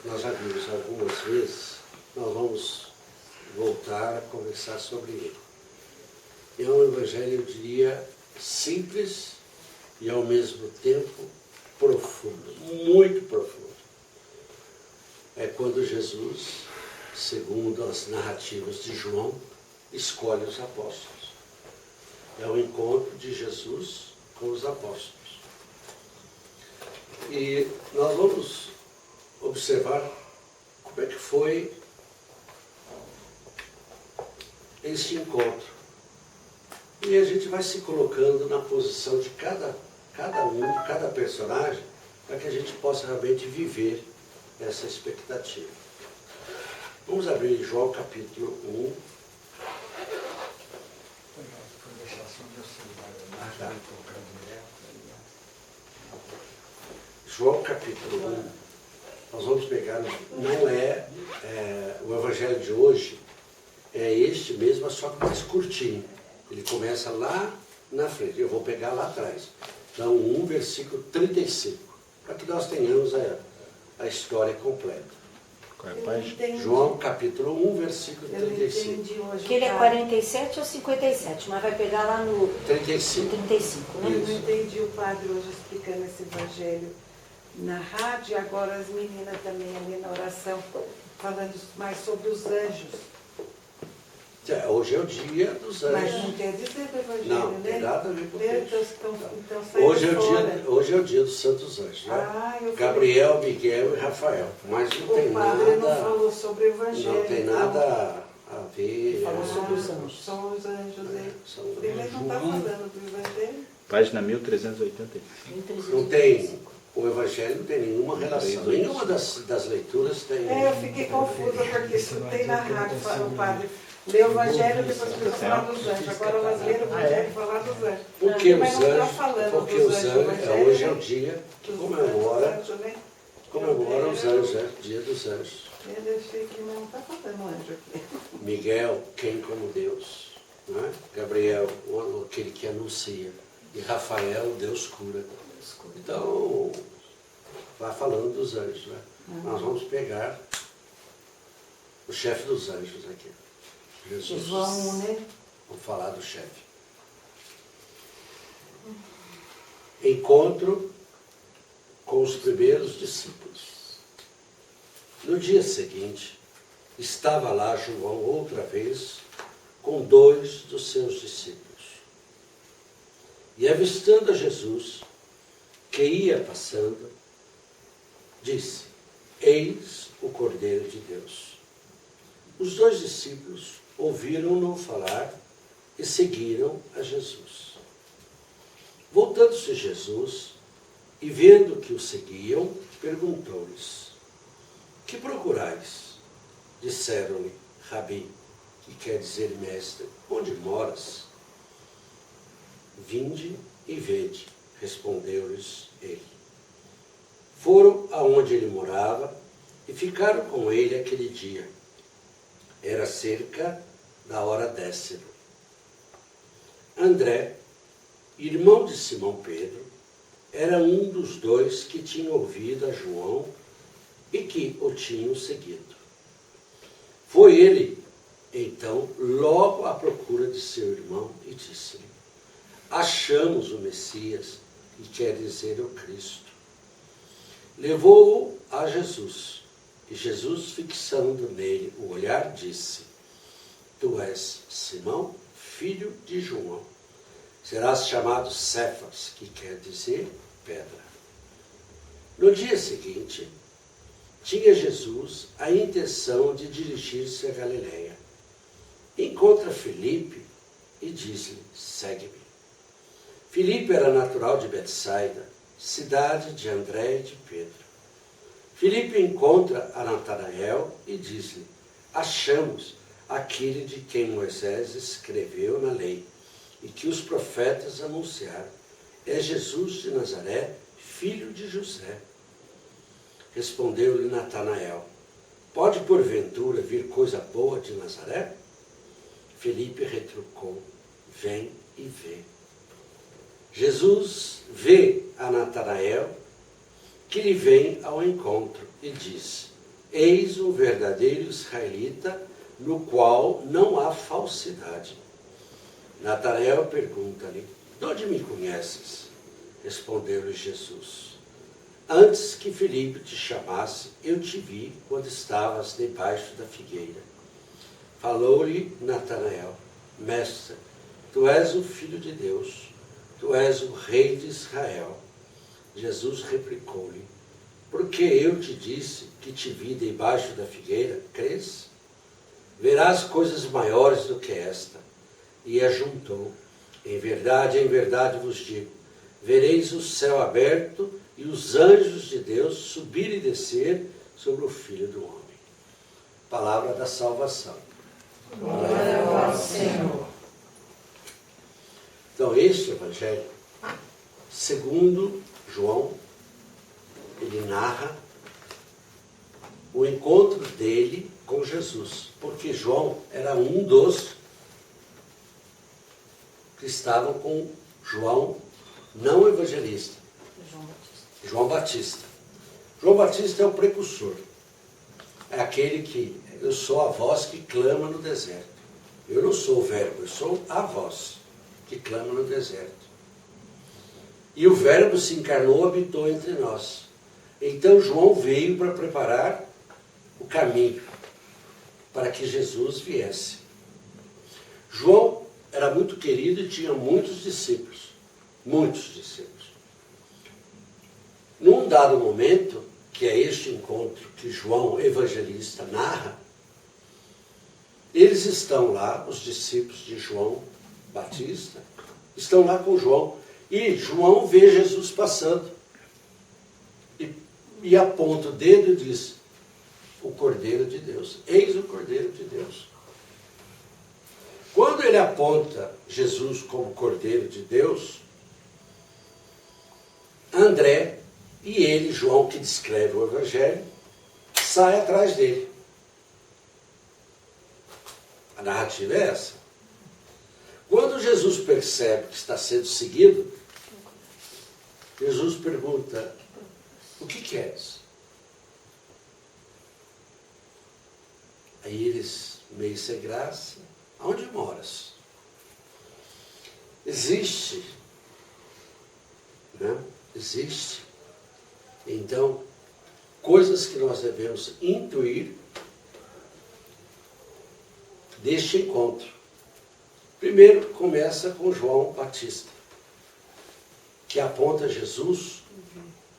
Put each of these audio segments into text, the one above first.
nós já vimos algumas vezes, nós vamos voltar a conversar sobre ele. É um evangelho, eu diria, simples e ao mesmo tempo profundo, muito profundo. É quando Jesus, segundo as narrativas de João, escolhe os apóstolos. É o encontro de Jesus com os apóstolos. E nós vamos observar como é que foi este encontro. E a gente vai se colocando na posição de cada personagem, para que a gente possa realmente viver essa expectativa. Vamos abrir João capítulo 1. João capítulo 1. Nós vamos pegar, não é o evangelho de hoje, é este mesmo, só que mais curtinho. Ele começa lá na frente, eu vou pegar lá atrás. Então, 1, versículo 35, para que nós tenhamos a história completa. Qual é a página? João, capítulo 1, versículo 35. Que ele é 47 ou 57, mas vai pegar lá no 35. 35, né? Eu não entendi o padre hoje explicando esse evangelho na rádio, agora as meninas também ali na oração, falando mais sobre os anjos. Hoje é o dia dos anjos. Mas não quer dizer do evangelho, Não, né? tem nada a ver com isso. Então saiu fora. Hoje é o dia dos santos anjos, né? Eu Gabriel, Miguel e Rafael. Mas não tem o padre nada. não falou sobre o evangelho. Não tem nada a ver. Falou sobre os anjos. São os anjos aí. São os Ele não está falando do evangelho. Página 1385. Não tem, o Evangelho não tem nenhuma relação, nenhuma das leituras tem. Eu fiquei confusa porque escutei na rádio o padre ler o Evangelho e depois começou a falar dos anjos. Agora elas leram o Evangelho e falar dos anjos. Porque Mas os não está anjos, falando porque dos os anjos, anjos, Evangelho, hoje é o né? dia que Dos comemora anjos, né? os anjos, é dia dos anjos. Eu achei que não está falando anjo aqui. Miguel, quem como Deus, né? Gabriel, aquele que anuncia, e Rafael, Deus cura. Então, vai falando dos anjos, né? Nós vamos pegar o chefe dos anjos aqui. Jesus. João, né? Vamos falar do chefe. Encontro com os primeiros discípulos. No dia seguinte, estava lá João outra vez com 2 dos seus discípulos. E avistando a Jesus, que ia passando, disse: Eis o Cordeiro de Deus. Os 2 discípulos ouviram-no falar e seguiram a Jesus. Voltando-se Jesus e vendo que o seguiam, perguntou-lhes: Que procurais? Disseram-lhe: Rabi, que quer dizer mestre, onde moras? Vinde e vede, respondeu-lhes ele. Foram aonde ele morava e ficaram com ele aquele dia. Era cerca da hora 10ª. André, irmão de Simão Pedro, era um dos 2 que tinham ouvido a João e que o tinham seguido. Foi ele, então, logo à procura de seu irmão e disse-lhe: Achamos o Messias, que quer dizer o Cristo. Levou-o a Jesus, e Jesus, fixando nele o olhar, disse: Tu és Simão, filho de João. Serás chamado Cefas, que quer dizer pedra. No dia seguinte, tinha Jesus a intenção de dirigir-se a Galiléia. Encontra Filipe e diz-lhe: Segue-me. Filipe era natural de Betsaida, cidade de André e de Pedro. Filipe encontra a Natanael e diz-lhe: Achamos aquele de quem Moisés escreveu na lei e que os profetas anunciaram. É Jesus de Nazaré, filho de José. Respondeu-lhe Natanael: Pode porventura vir coisa boa de Nazaré? Filipe retrucou: Vem e vê. Jesus vê a Natanael, que lhe vem ao encontro, e diz: eis um verdadeiro israelita, no qual não há falsidade. Natanael pergunta-lhe: de onde me conheces? Respondeu-lhe Jesus: antes que Filipe te chamasse, eu te vi quando estavas debaixo da figueira. Falou-lhe Natanael: mestre, tu és o Filho de Deus, tu és o Rei de Israel. Jesus replicou-lhe: porque eu te disse que te vi debaixo da figueira, crês? Verás coisas maiores do que esta. E ajuntou: em verdade vos digo, vereis o céu aberto e os anjos de Deus subir e descer sobre o Filho do Homem. Palavra da salvação. Glória a vós, Senhor. Então, este evangelho, segundo João, ele narra o encontro dele com Jesus, porque João era um dos que estavam com João, não evangelista, João Batista. João Batista é o precursor, é aquele que, eu sou a voz que clama no deserto. Eu não sou o verbo, eu sou a voz que clama no deserto. E o verbo se encarnou, habitou entre nós. Então João veio para preparar o caminho para que Jesus viesse. João era muito querido e tinha muitos discípulos. Muitos discípulos. Num dado momento, que é este encontro que João evangelista narra, eles estão lá, os discípulos de João Batista, estão lá com João. E João vê Jesus passando. E aponta o dedo e diz: o Cordeiro de Deus. Eis o Cordeiro de Deus. Quando ele aponta Jesus como Cordeiro de Deus, André e ele, João, que descreve o Evangelho, sai atrás dele. A narrativa é essa. Quando Jesus percebe que está sendo seguido, Jesus pergunta: o que queres? Aí eles, meio sem graça: aonde moras? Existe, né? Existe. Então, coisas que nós devemos intuir deste encontro. Primeiro, começa com João Batista, que aponta Jesus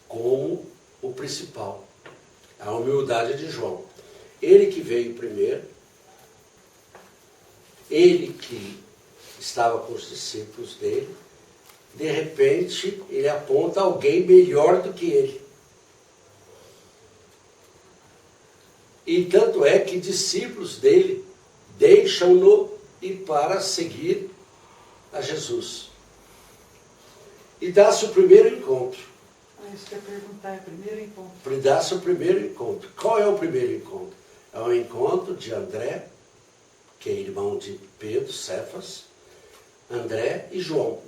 como o principal. A humildade de João. Ele que veio primeiro, ele que estava com os discípulos dele, de repente ele aponta alguém melhor do que ele. E tanto é que discípulos dele deixam-no e para seguir a Jesus. E dá-se o primeiro encontro. Isso que eu ia perguntar, é o primeiro encontro. E dá-se o primeiro encontro. Qual é o primeiro encontro? É o encontro de André, que é irmão de Pedro, Cefas, André e João.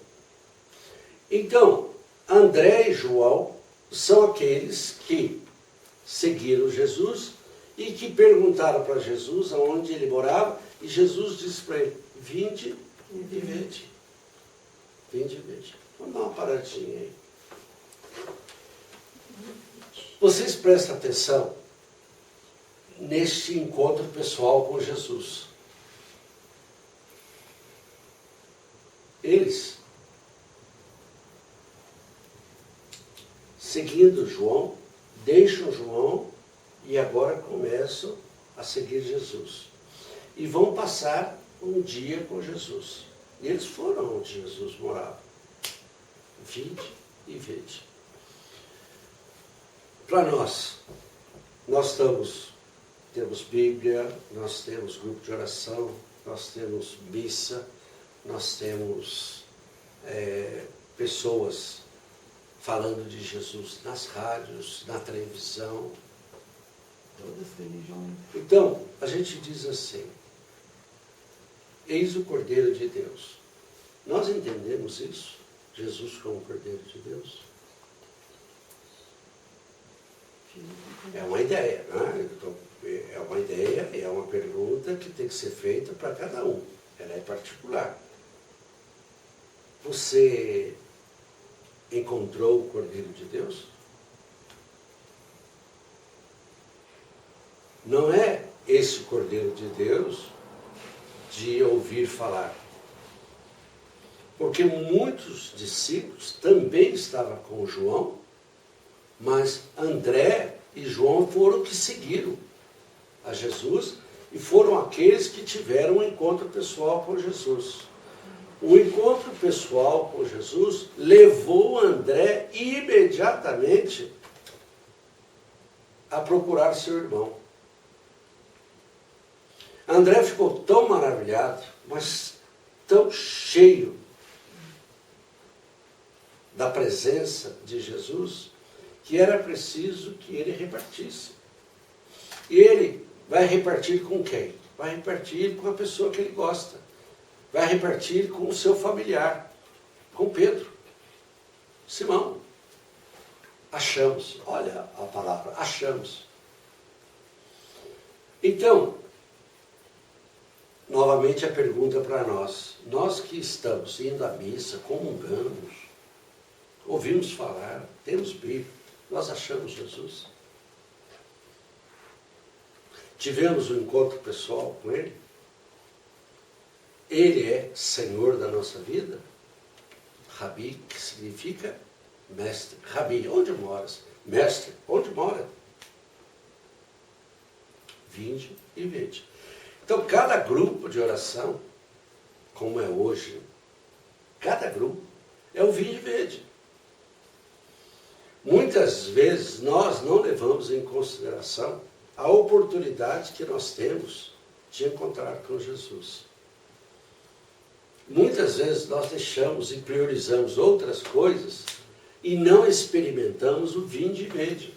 Então, André e João são aqueles que seguiram Jesus e que perguntaram para Jesus aonde ele morava, e Jesus disse para ele: vinde e vede. Vinde e vede. Vamos dar uma paradinha aí. Vocês prestem atenção neste encontro pessoal com Jesus. Eles, seguindo João, deixam João e agora começam a seguir Jesus. E vão passar um dia com Jesus. E eles foram onde Jesus morava. Vinde e vede. Para nós temos Bíblia, nós temos grupo de oração, nós temos missa, nós temos pessoas falando de Jesus nas rádios, na televisão. Todas as religiões. Então, a gente diz assim: eis o Cordeiro de Deus. Nós entendemos isso? Jesus como Cordeiro de Deus? É uma ideia, né? É uma ideia, é uma pergunta que tem que ser feita para cada um. Ela é particular. Você encontrou o Cordeiro de Deus? Não é esse Cordeiro de Deus de ouvir falar. Porque muitos discípulos também estavam com João, mas André e João foram que seguiram a Jesus e foram aqueles que tiveram um encontro pessoal com Jesus. O encontro pessoal com Jesus levou André imediatamente a procurar seu irmão. André ficou tão maravilhado, mas tão cheio da presença de Jesus, que era preciso que ele repartisse. E ele vai repartir com quem? Vai repartir com a pessoa que ele gosta. Vai repartir com o seu familiar, com Pedro, Simão. Achamos, olha a palavra, achamos. Então, novamente a pergunta para nós que estamos indo à missa, comungamos, ouvimos falar, temos Bíblia, nós achamos Jesus? Tivemos um encontro pessoal com Ele? Ele é Senhor da nossa vida? Rabi, que significa mestre. Rabi, onde moras? Mestre, onde mora? Vinde e vede. Então, cada grupo de oração, como é hoje, cada grupo é o vinde e vede. Muitas vezes nós não levamos em consideração a oportunidade que nós temos de encontrar com Jesus. Muitas vezes nós deixamos e priorizamos outras coisas e não experimentamos o vinde e vede.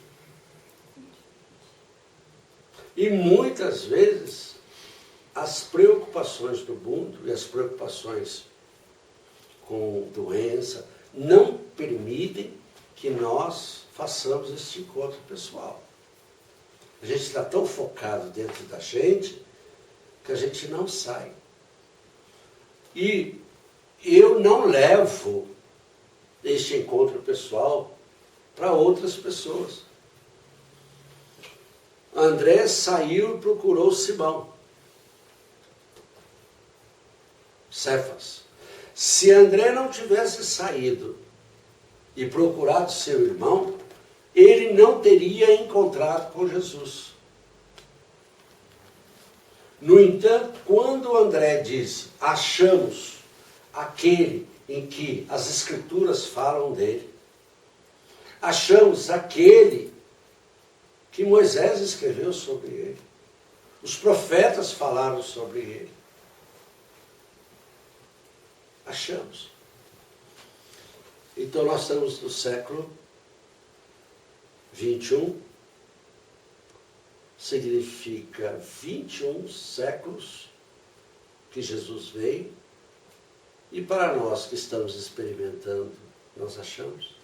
E muitas vezes as preocupações do mundo e as preocupações com doença não permitem que nós façamos este encontro pessoal. A gente está tão focado dentro da gente que a gente não sai. E eu não levo este encontro pessoal para outras pessoas. André saiu e procurou Simão, Cefas. Se André não tivesse saído e procurado seu irmão, ele não teria encontrado com Jesus. No entanto, quando André diz, achamos aquele em que as Escrituras falam dele, achamos aquele que Moisés escreveu sobre ele, os profetas falaram sobre ele, achamos. Então nós estamos no século 21, significa 21 séculos que Jesus veio, e para nós que estamos experimentando, nós achamos?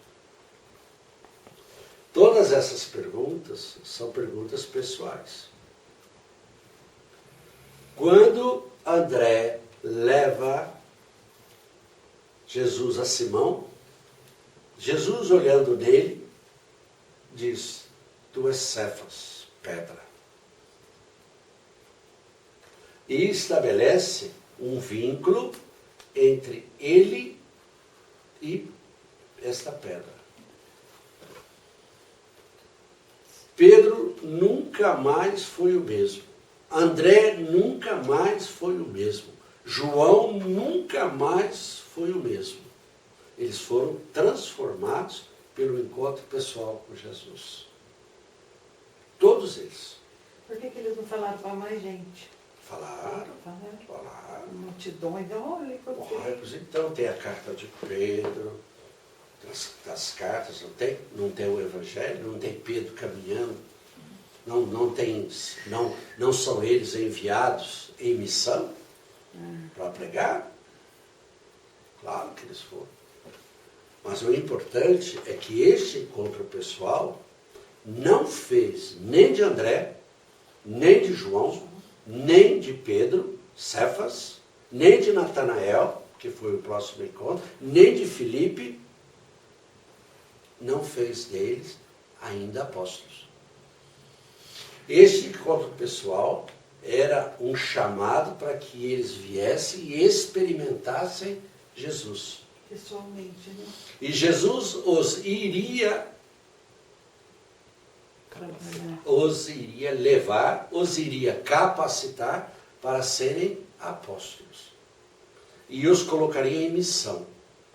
Todas essas perguntas são perguntas pessoais. Quando André leva Jesus a Simão, Jesus olhando nele, diz, tu és Cefas, pedra. E estabelece um vínculo entre ele e esta pedra. Pedro nunca mais foi o mesmo. André nunca mais foi o mesmo. João nunca mais foi o mesmo. Eles foram transformados pelo encontro pessoal com Jesus. Todos eles. Por que eles não falaram para mais gente? Falaram. Multidões, olha. Pois então tem a carta de Pedro, das cartas, não tem o Evangelho, não tem Pedro caminhando, não são eles enviados em missão para pregar? Claro que eles foram. Mas o importante é que este encontro pessoal não fez nem de André, nem de João, nem de Pedro, Cefas, nem de Natanael, que foi o próximo encontro, nem de Filipe, não fez deles ainda apóstolos. Este encontro pessoal era um chamado para que eles viessem e experimentassem Jesus. Pessoalmente, né? E Jesus os iria levar, os iria capacitar para serem apóstolos. E os colocaria em missão.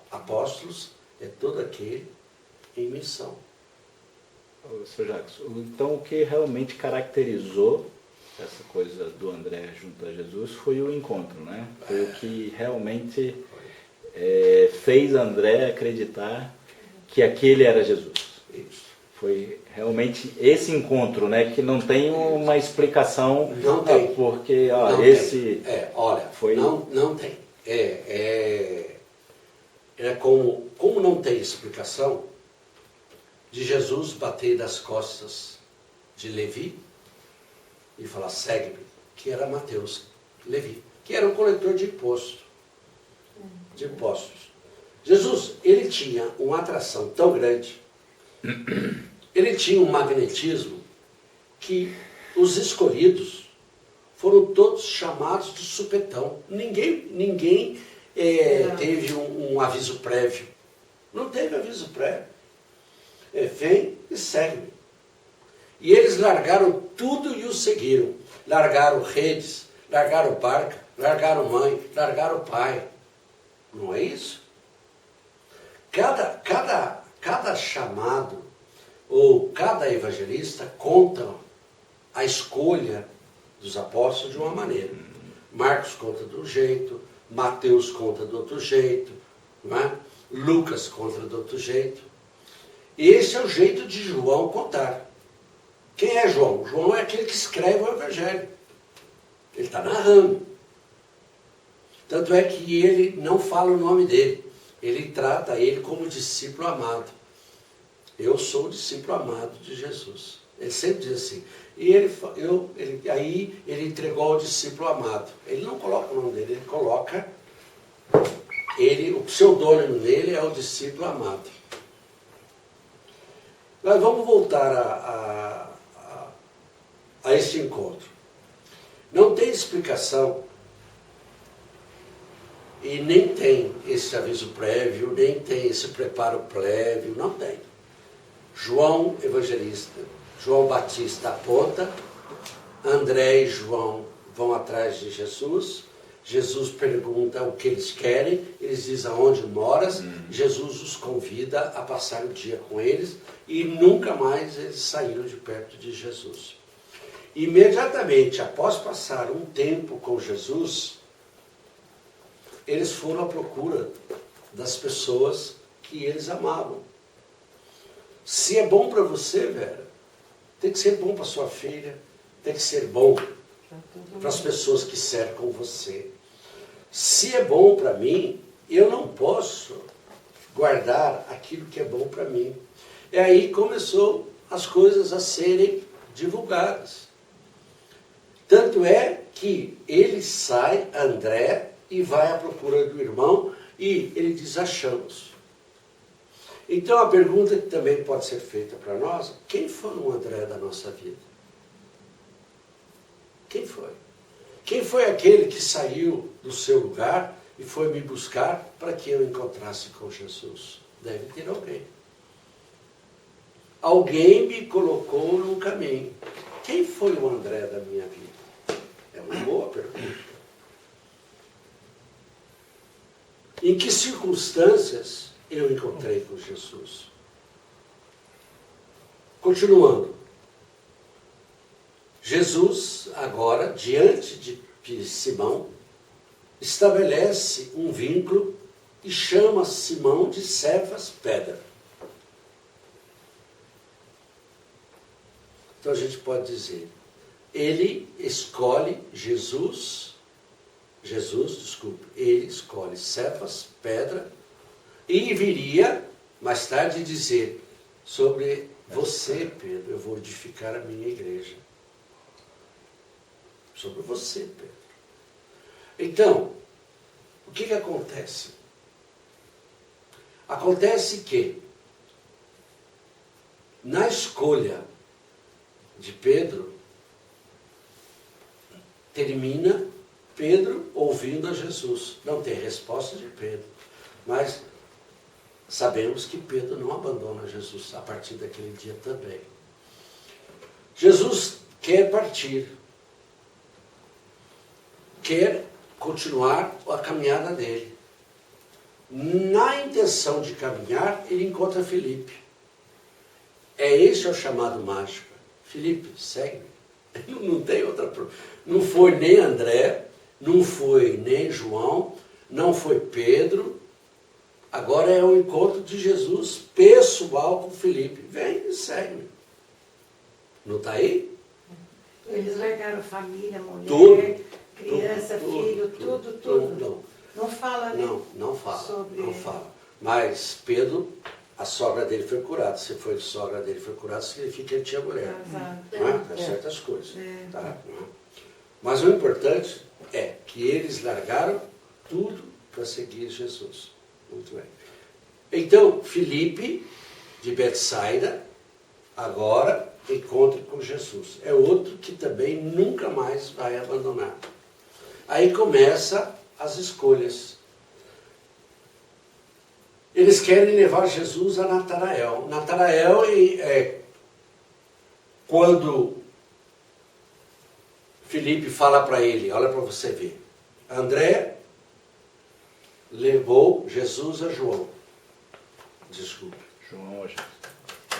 Apóstolos é todo aquele em missão. Sr. Jacques, então o que realmente caracterizou essa coisa do André junto a Jesus foi o encontro, né? Foi o que realmente fez André acreditar que aquele era Jesus. Isso. Foi realmente esse encontro, né? Que não tem uma explicação. Não tem. Porque não esse... tem. Olha, foi... não tem. Como não tem explicação de Jesus bater das costas de Levi e falar, segue-me, que era Mateus, Levi, que era um coletor de impostos. Jesus, ele tinha uma atração tão grande, ele tinha um magnetismo que os escolhidos foram todos chamados de supetão. Ninguém teve um aviso prévio. Não teve aviso prévio. Vem e segue-me. E eles largaram tudo e o seguiram. Largaram redes, largaram barca, largaram mãe, largaram pai. Não é isso? Cada chamado ou cada evangelista conta a escolha dos apóstolos de uma maneira. Marcos conta de um jeito, Mateus conta de outro jeito, não é? Lucas conta de outro jeito. Esse é o jeito de João contar. Quem é João? João é aquele que escreve o Evangelho. Ele está narrando. Tanto é que ele não fala o nome dele. Ele trata ele como discípulo amado. Eu sou o discípulo amado de Jesus. Ele sempre diz assim. E aí ele entregou ao discípulo amado. Ele não coloca o nome dele, ele coloca... o pseudônimo dele é o discípulo amado. Mas vamos voltar a este encontro. Não tem explicação e nem tem esse aviso prévio, nem tem esse preparo prévio, não tem. João Evangelista, João Batista aponta, André e João vão atrás de Jesus, Jesus pergunta o que eles querem, eles dizem aonde moras, Jesus os convida a passar o dia com eles e nunca mais eles saíram de perto de Jesus. Imediatamente após passar um tempo com Jesus, eles foram à procura das pessoas que eles amavam. Se é bom para você, Vera, tem que ser bom para sua filha, tem que ser bom para as pessoas que cercam você. Se é bom para mim, eu não posso guardar aquilo que é bom para mim. E aí começou as coisas a serem divulgadas. Tanto é que ele sai, André, e vai à procura do irmão, e ele diz, achamos. Então a pergunta que também pode ser feita para nós, quem foi o André da nossa vida? Quem foi? Quem foi aquele que saiu do seu lugar e foi me buscar para que eu encontrasse com Jesus? Deve ter alguém. Alguém me colocou no caminho. Quem foi o André da minha vida? É uma boa pergunta. Em que circunstâncias eu encontrei com Jesus? Continuando. Jesus, agora, diante de Simão, estabelece um vínculo e chama Simão de Cefas, pedra. Então a gente pode dizer, ele escolhe ele escolhe Cefas, pedra, e viria mais tarde dizer sobre Você, Pedro, eu vou edificar a minha igreja. Sobre você, Pedro. Então, o que acontece? Acontece que, na escolha de Pedro, termina Pedro ouvindo a Jesus. Não tem resposta de Pedro, mas sabemos que Pedro não abandona Jesus a partir daquele dia também. Jesus quer partir, quer continuar a caminhada dele. Na intenção de caminhar, ele encontra Filipe. Esse é o chamado mágico. Filipe, segue. Não tem outra. Não foi nem André, não foi nem João, não foi Pedro. Agora é o encontro de Jesus pessoal com Filipe. Vem e segue. Não está aí? Eles largaram família, mulher, Tudo. criança, filho, tudo. Não fala, né? Não fala. Sobre... Não fala. Mas Pedro, a sogra dele foi curada. Se foi a sogra dele foi curada, significa que ele tinha mulher. Não é? Tem certas coisas. Tá? Mas o importante é que eles largaram tudo para seguir Jesus. Muito bem. Então, Filipe, de Betsaida, agora encontra com Jesus. É outro que também nunca mais vai abandonar. Aí começa as escolhas. Eles querem levar Jesus a Natanael. Natanael é quando Filipe fala para ele, olha para você ver. André levou Jesus a João. Desculpe. João,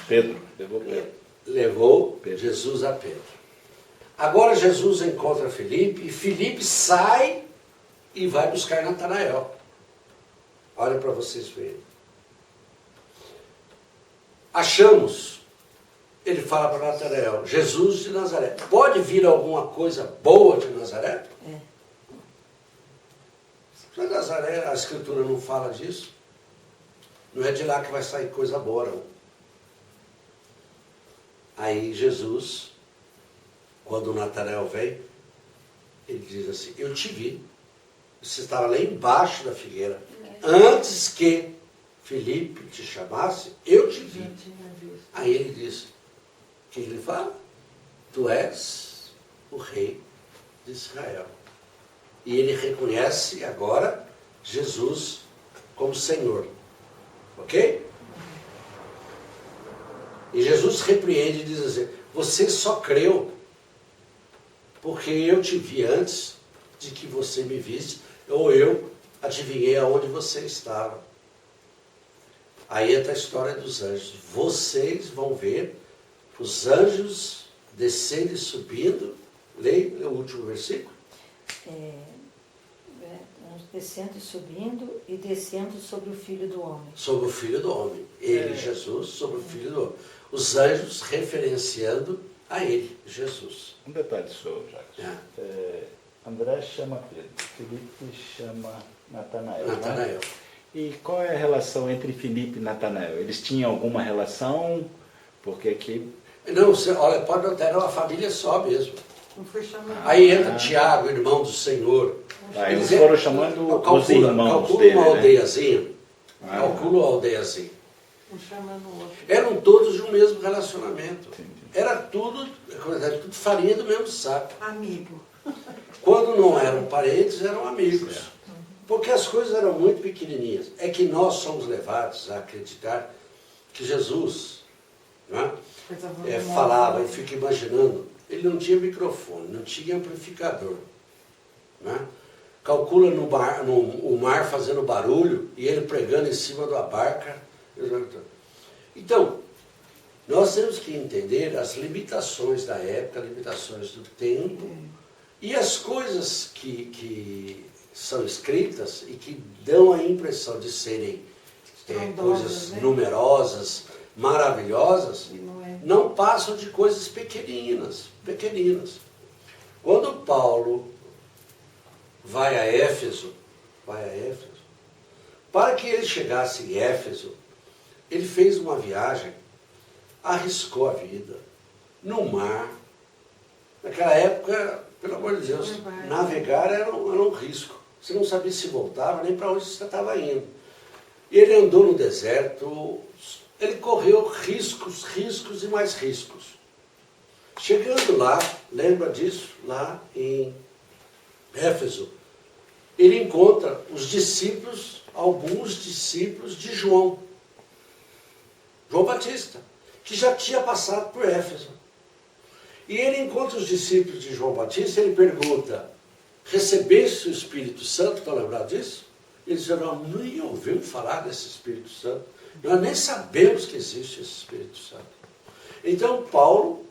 Pedro, levou Pedro. Levou Pedro. Jesus a Pedro. Agora Jesus encontra Filipe e Filipe sai e vai buscar Natanael. Olha para vocês verem. Achamos, ele fala para Natanael, Jesus de Nazaré. Pode vir alguma coisa boa de Nazaré? Mas Nazaré, a Escritura não fala disso. Não é de lá que vai sair coisa boa, não. Aí Jesus, quando Natanael vem, ele diz assim, eu te vi. Você estava lá embaixo da figueira. Antes que Filipe te chamasse, eu te vi. Aí ele diz, o que ele fala? Tu és o rei de Israel. E ele reconhece agora Jesus como Senhor. Ok? E Jesus repreende e diz assim, você só creu porque eu te vi antes de que você me visse, ou eu adivinhei aonde você estava. Aí entra a história dos anjos. Vocês vão ver os anjos descendo e subindo. Leia o último versículo. Descendo e subindo e descendo sobre o Filho do Homem. Sobre o Filho do Homem. Ele, Jesus, sobre o Filho do Homem. Os anjos referenciando a ele, Jesus. Um detalhe só, Jacques. André chama Pedro, Filipe chama Natanael. Natanael. Né? E qual é a relação entre Filipe e Natanael? Eles tinham alguma relação? Porque aqui... Não, você, olha, pode notar, era uma família só mesmo. Não foi chamado. Aí entra Tiago, irmão do Senhor. Eles foram chamando os irmãos calcula dele, uma né? aldeiazinha. Calcula uma aldeiazinha. Um chamando o outro. Eram todos de um mesmo relacionamento. Entendi. Era tudo farinha do mesmo saco. Amigo. Quando não eram parentes, eram amigos. Porque as coisas eram muito pequenininhas. É que nós somos levados a acreditar que Jesus, né, falava, eu fico imaginando, ele não tinha microfone, não tinha amplificador. Né? Calcula o mar fazendo barulho e ele pregando em cima da barca. Então, nós temos que entender as limitações da época, limitações do tempo e as coisas que são escritas e que dão a impressão de serem coisas numerosas, maravilhosas, não passam de coisas pequeninas. Quando Paulo vai a Éfeso, para que ele chegasse em Éfeso, ele fez uma viagem arriscou a vida no mar. Naquela época, pelo amor de Deus, navegar era um risco. Você não sabia se voltava nem para onde você estava indo. E ele andou no deserto, ele correu riscos e mais riscos. Chegando lá, lembra disso? Lá em Éfeso, ele encontra os discípulos, alguns discípulos de João Batista, que já tinha passado por Éfeso. E ele encontra os discípulos de João Batista e ele pergunta: recebeste o Espírito Santo? Estão lembrados disso? Eles disseram: não, nem ouvimos falar desse Espírito Santo. Nós nem sabemos que existe esse Espírito Santo. Então Paulo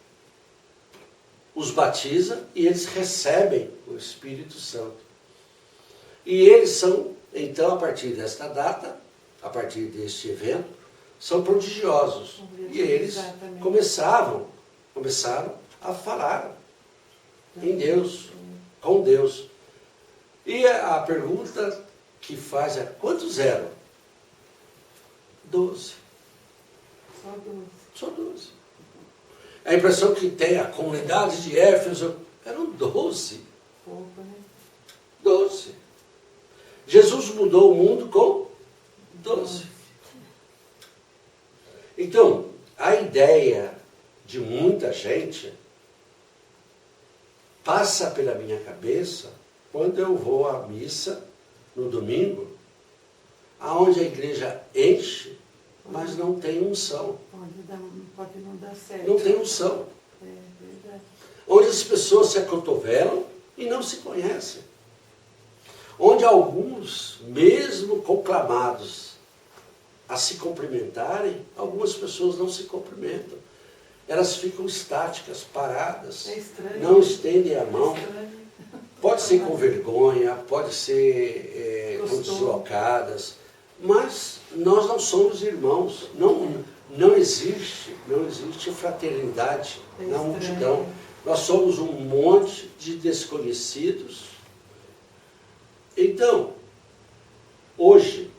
os batiza e eles recebem o Espírito Santo. E eles são, então, a partir desta data, a partir deste evento, são prodigiosos. E eles começaram a falar em Deus, com Deus. E a pergunta que faz é: quantos eram? 12. Só 12. A impressão que tem a comunidade de Éfeso eram 12. 12. Jesus mudou o mundo com 12. Então, a ideia de muita gente passa pela minha cabeça quando eu vou à missa no domingo, aonde a igreja enche, mas não tem unção. Pode não dar certo. Não tem unção. É verdade. Onde as pessoas se acotovelam e não se conhecem. Onde alguns, mesmo conclamados a se cumprimentarem, algumas pessoas não se cumprimentam. Elas ficam estáticas, paradas, É estranho. não estendem a mão. É estranho. Pode ser com vergonha, pode ser com deslocadas, mas nós não somos irmãos. Não existe fraternidade na multidão. Nós somos um monte de desconhecidos. Então, hoje,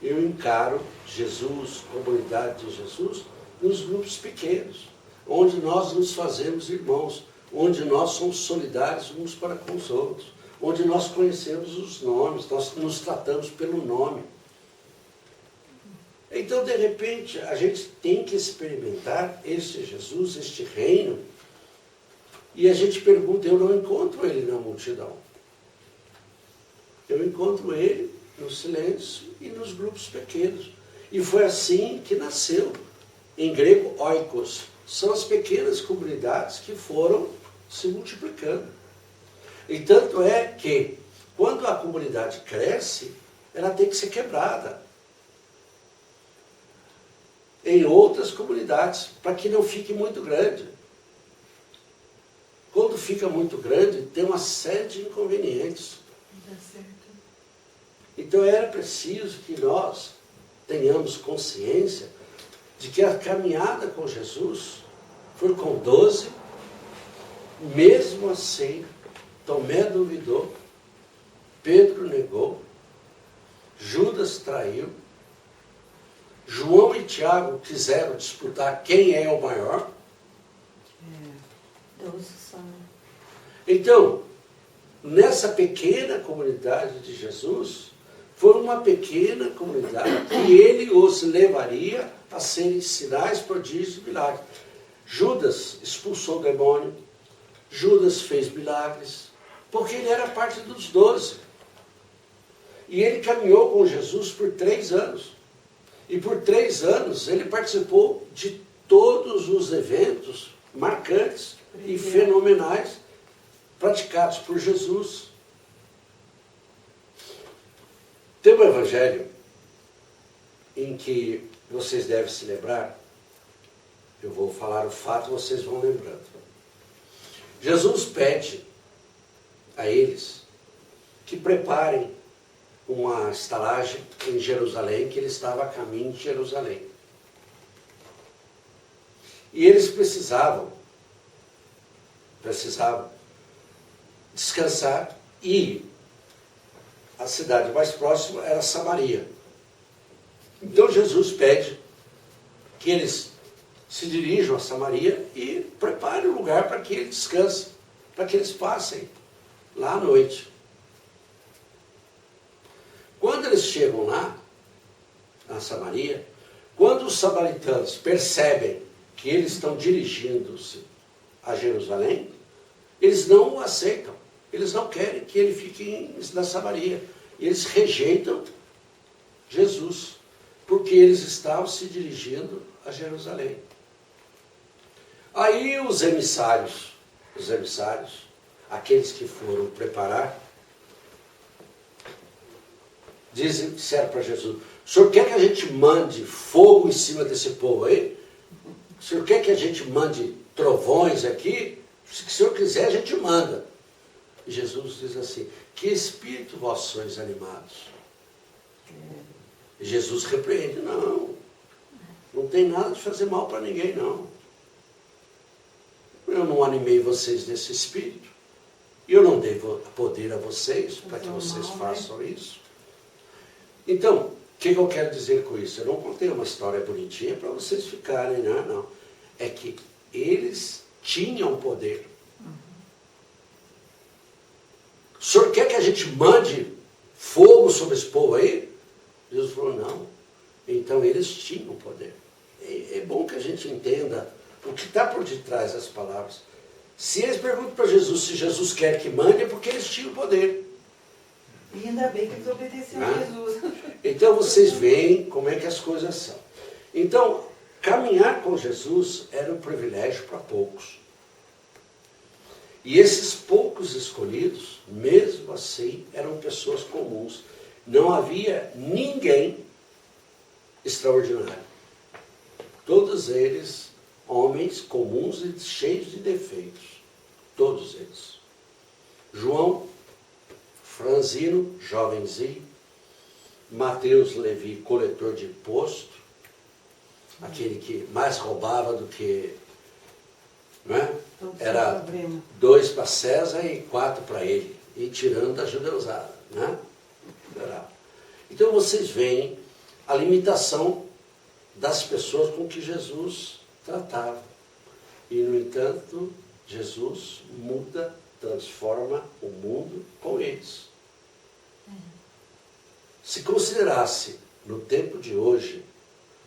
eu encaro Jesus, comunidade de Jesus, nos grupos pequenos, onde nós nos fazemos irmãos, onde nós somos solidários uns para com os outros, onde nós conhecemos os nomes, nós nos tratamos pelo nome. Então, de repente, a gente tem que experimentar este Jesus, este reino, e a gente pergunta: eu não encontro ele na multidão. Eu encontro ele no silêncio e nos grupos pequenos. E foi assim que nasceu, em grego, oikos. São as pequenas comunidades que foram se multiplicando. E tanto é que, quando a comunidade cresce, ela tem que ser quebrada em outras comunidades, para que não fique muito grande. Quando fica muito grande, tem uma série de inconvenientes. Dá certo. Então era preciso que nós tenhamos consciência de que a caminhada com Jesus foi com 12, mesmo assim, Tomé duvidou, Pedro negou, Judas traiu, João e Tiago quiseram disputar quem é o maior. 12 só. Então, nessa pequena comunidade de Jesus, foi uma pequena comunidade que ele os levaria a serem sinais, prodígios e milagres. Judas expulsou o demônio, Judas fez milagres, porque ele era parte dos 12. E ele caminhou com Jesus por 3 anos. E por 3 anos ele participou de todos os eventos marcantes e fenomenais praticados por Jesus. Tem um evangelho em que vocês devem se lembrar. Eu vou falar o fato, vocês vão lembrando. Jesus pede a eles que preparem uma estalagem em Jerusalém, que ele estava a caminho de Jerusalém. E eles precisavam descansar, e a cidade mais próxima era Samaria. Então Jesus pede que eles se dirijam a Samaria e preparem um lugar para que ele descanse, para que eles passem lá à noite. Quando eles chegam lá, na Samaria, quando os samaritanos percebem que eles estão dirigindo-se a Jerusalém, eles não o aceitam. Eles não querem que ele fique na Samaria. Eles rejeitam Jesus, porque eles estavam se dirigindo a Jerusalém. Aí os emissários, aqueles que foram preparar, disseram para Jesus: o senhor quer que a gente mande fogo em cima desse povo aí? O senhor quer que a gente mande trovões aqui? Se o senhor quiser, a gente manda. E Jesus diz assim: que espírito vós sois animados? E Jesus repreende: não tem nada de fazer mal para ninguém, não. Eu não animei vocês nesse espírito. Eu não dei poder a vocês para que vocês façam isso. Então, o que eu quero dizer com isso? Eu não contei uma história bonitinha para vocês ficarem, não. É que eles tinham poder. O senhor quer que a gente mande fogo sobre esse povo aí? Jesus falou: não. Então eles tinham poder. É bom que a gente entenda o que está por detrás das palavras. Se eles perguntam para Jesus se Jesus quer que mande, é porque eles tinham poder. E ainda bem que eles obedeceram a Jesus. Então vocês veem como é que as coisas são. Então, caminhar com Jesus era um privilégio para poucos. E esses poucos escolhidos, mesmo assim, eram pessoas comuns. Não havia ninguém extraordinário. Todos eles, homens comuns e cheios de defeitos. Todos eles. João, franzino, jovenzinho. Mateus, Levi, coletor de imposto. Aquele que mais roubava do que... Não é? Era 2 para César e 4 para ele. E tirando da judeusada. Né? Então vocês veem a limitação das pessoas com que Jesus tratava. E, no entanto, Jesus muda, transforma o mundo com eles. Se considerasse, no tempo de hoje,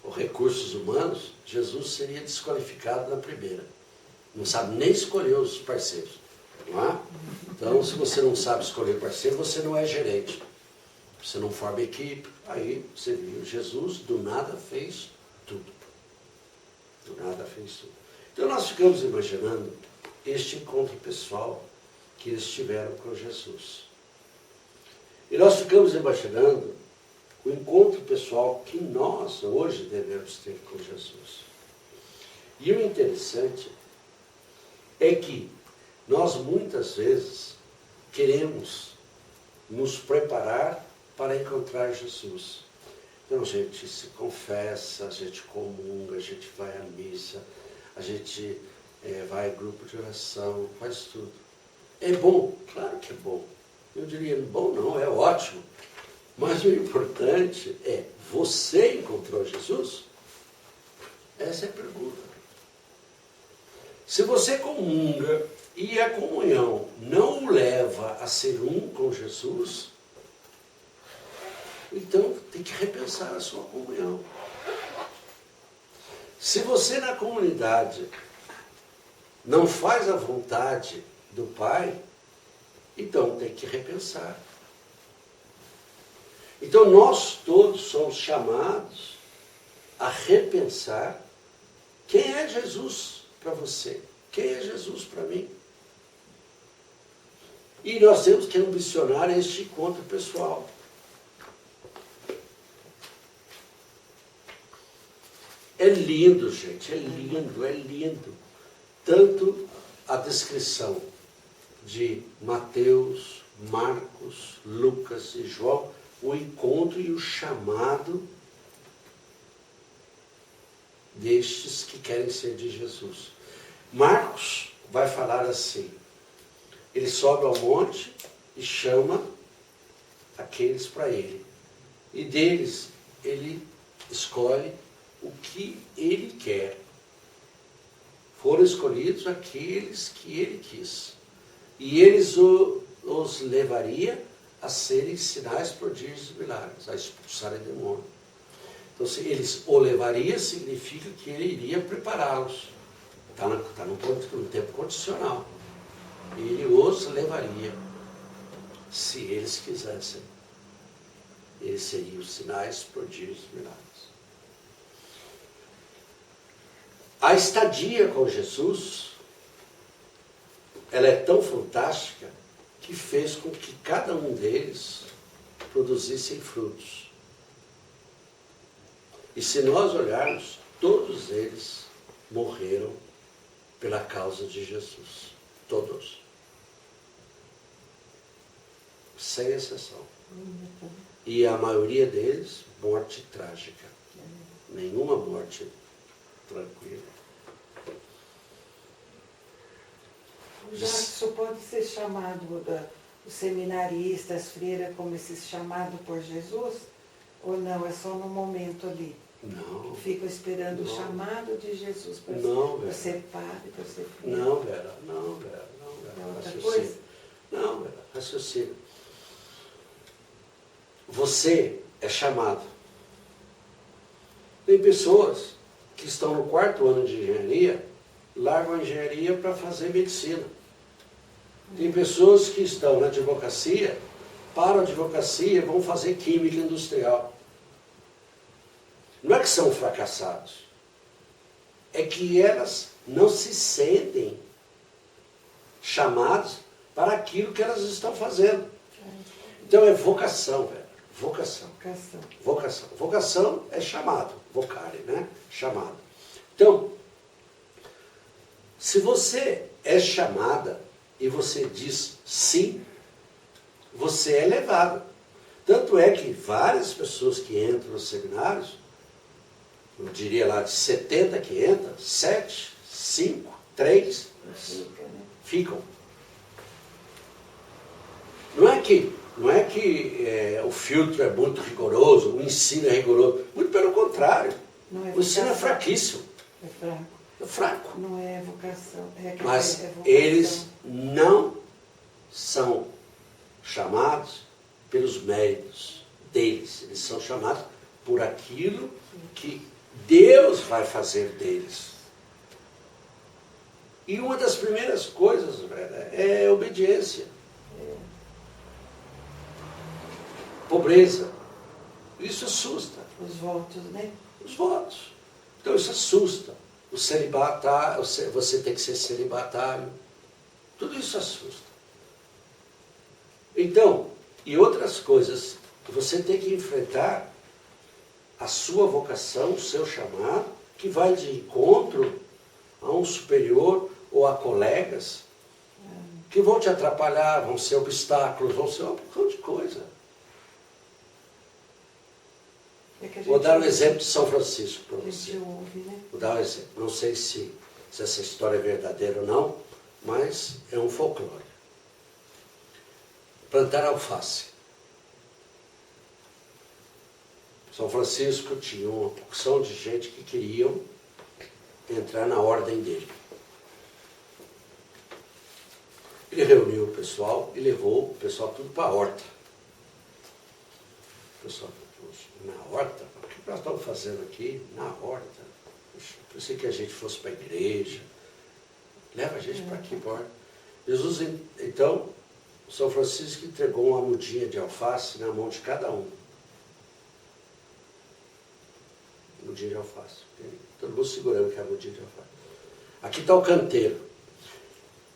os recursos humanos, Jesus seria desqualificado na primeira. Não sabe nem escolher os parceiros. Não é? Então, se você não sabe escolher parceiro, você não é gerente. Você não forma equipe. Aí você viu, Jesus do nada fez tudo. Do nada fez tudo. Então nós ficamos imaginando este encontro pessoal que eles tiveram com Jesus. E nós ficamos imaginando o encontro pessoal que nós hoje devemos ter com Jesus. E o interessante é que nós muitas vezes queremos nos preparar para encontrar Jesus. Então a gente se confessa, a gente comunga, a gente vai à missa, a gente vai a grupo de oração, faz tudo. É bom? Claro que é bom. Eu diria, bom não, é ótimo. Mas o importante é, você encontrou Jesus? Essa é a pergunta. Se você comunga e a comunhão não o leva a ser um com Jesus, então tem que repensar a sua comunhão. Se você na comunidade não faz a vontade do Pai, então tem que repensar. Então nós todos somos chamados a repensar quem é Jesus para você, quem é Jesus para mim. E nós temos que ambicionar este encontro pessoal. É lindo, gente, é lindo, é lindo. Tanto a descrição de Mateus, Marcos, Lucas e João, o encontro e o chamado destes que querem ser de Jesus. Marcos vai falar assim, ele sobe ao monte e chama aqueles para ele. E deles ele escolhe o que ele quer. Foram escolhidos aqueles que ele quis. E eles os levaria a serem sinais, prodígios e milagres, a expulsarem demônio. Então, se eles o levaria, significa que ele iria prepará-los. Está no tempo condicional. Ele os levaria, se eles quisessem. Eles seriam sinais, prodígios e milagres. A estadia com Jesus, ela é tão fantástica que fez com que cada um deles produzissem frutos. E se nós olharmos, todos eles morreram pela causa de Jesus. Todos. Sem exceção. E a maioria deles, morte trágica. Nenhuma morte tranquila. O Jackson pode ser chamado, os seminaristas, freiras, como esses chamados por Jesus? Ou não? É só no momento ali? Não. Ficam esperando o chamado de Jesus para ser padre, para ser freira? Não, Vera. É outra Raciocínio. coisa? Não, Vera. Raciocínio. Você é chamado. Tem pessoas que estão no 4º ano de engenharia, largam a engenharia para fazer medicina. Tem pessoas que estão na advocacia, param a advocacia e vão fazer química industrial. Não é que são fracassados, é que elas não se sentem chamadas para aquilo que elas estão fazendo. Então é vocação, velho. Vocação. Vocação é chamado, vocare, né? Chamado. Então, se você é chamada e você diz sim, você é levado. Tanto é que várias pessoas que entram nos seminários, eu diria lá de 70 que entram, 7, 5, 3 ficam. Não é que o filtro é muito rigoroso, o ensino é rigoroso. Muito pelo contrário. O ensino é fraquíssimo. É fraco. É fraco. Não é vocação. Mas vocação. eles não são chamados pelos méritos deles. Eles são chamados por aquilo que Deus vai fazer deles. E uma das primeiras coisas, velho, é obediência. Pobreza. Isso assusta. Os votos, né? Os votos. Então isso assusta. O celibatário, você tem que ser celibatário. Tudo isso assusta. Então, e outras coisas, você tem que enfrentar a sua vocação, o seu chamado, que vai de encontro a um superior ou a colegas que vão te atrapalhar, vão ser obstáculos, vão ser um monte de coisa. Vou dar um exemplo de São Francisco para você. Vou dar um exemplo. Não sei se essa história é verdadeira ou não, mas é um folclore. Plantar alface. São Francisco tinha uma porção de gente que queriam entrar na ordem dele. Ele reuniu o pessoal e levou o pessoal tudo para a horta. O pessoal, na horta? O que nós estamos fazendo aqui? Na horta. Puxa, pensei que a gente fosse para a igreja. Leva a gente para aqui, para a horta. Jesus, então, São Francisco entregou uma mudinha de alface na mão de cada um. Mudinha de alface. Todo mundo segurando que é a mudinha de alface. Aqui está o canteiro.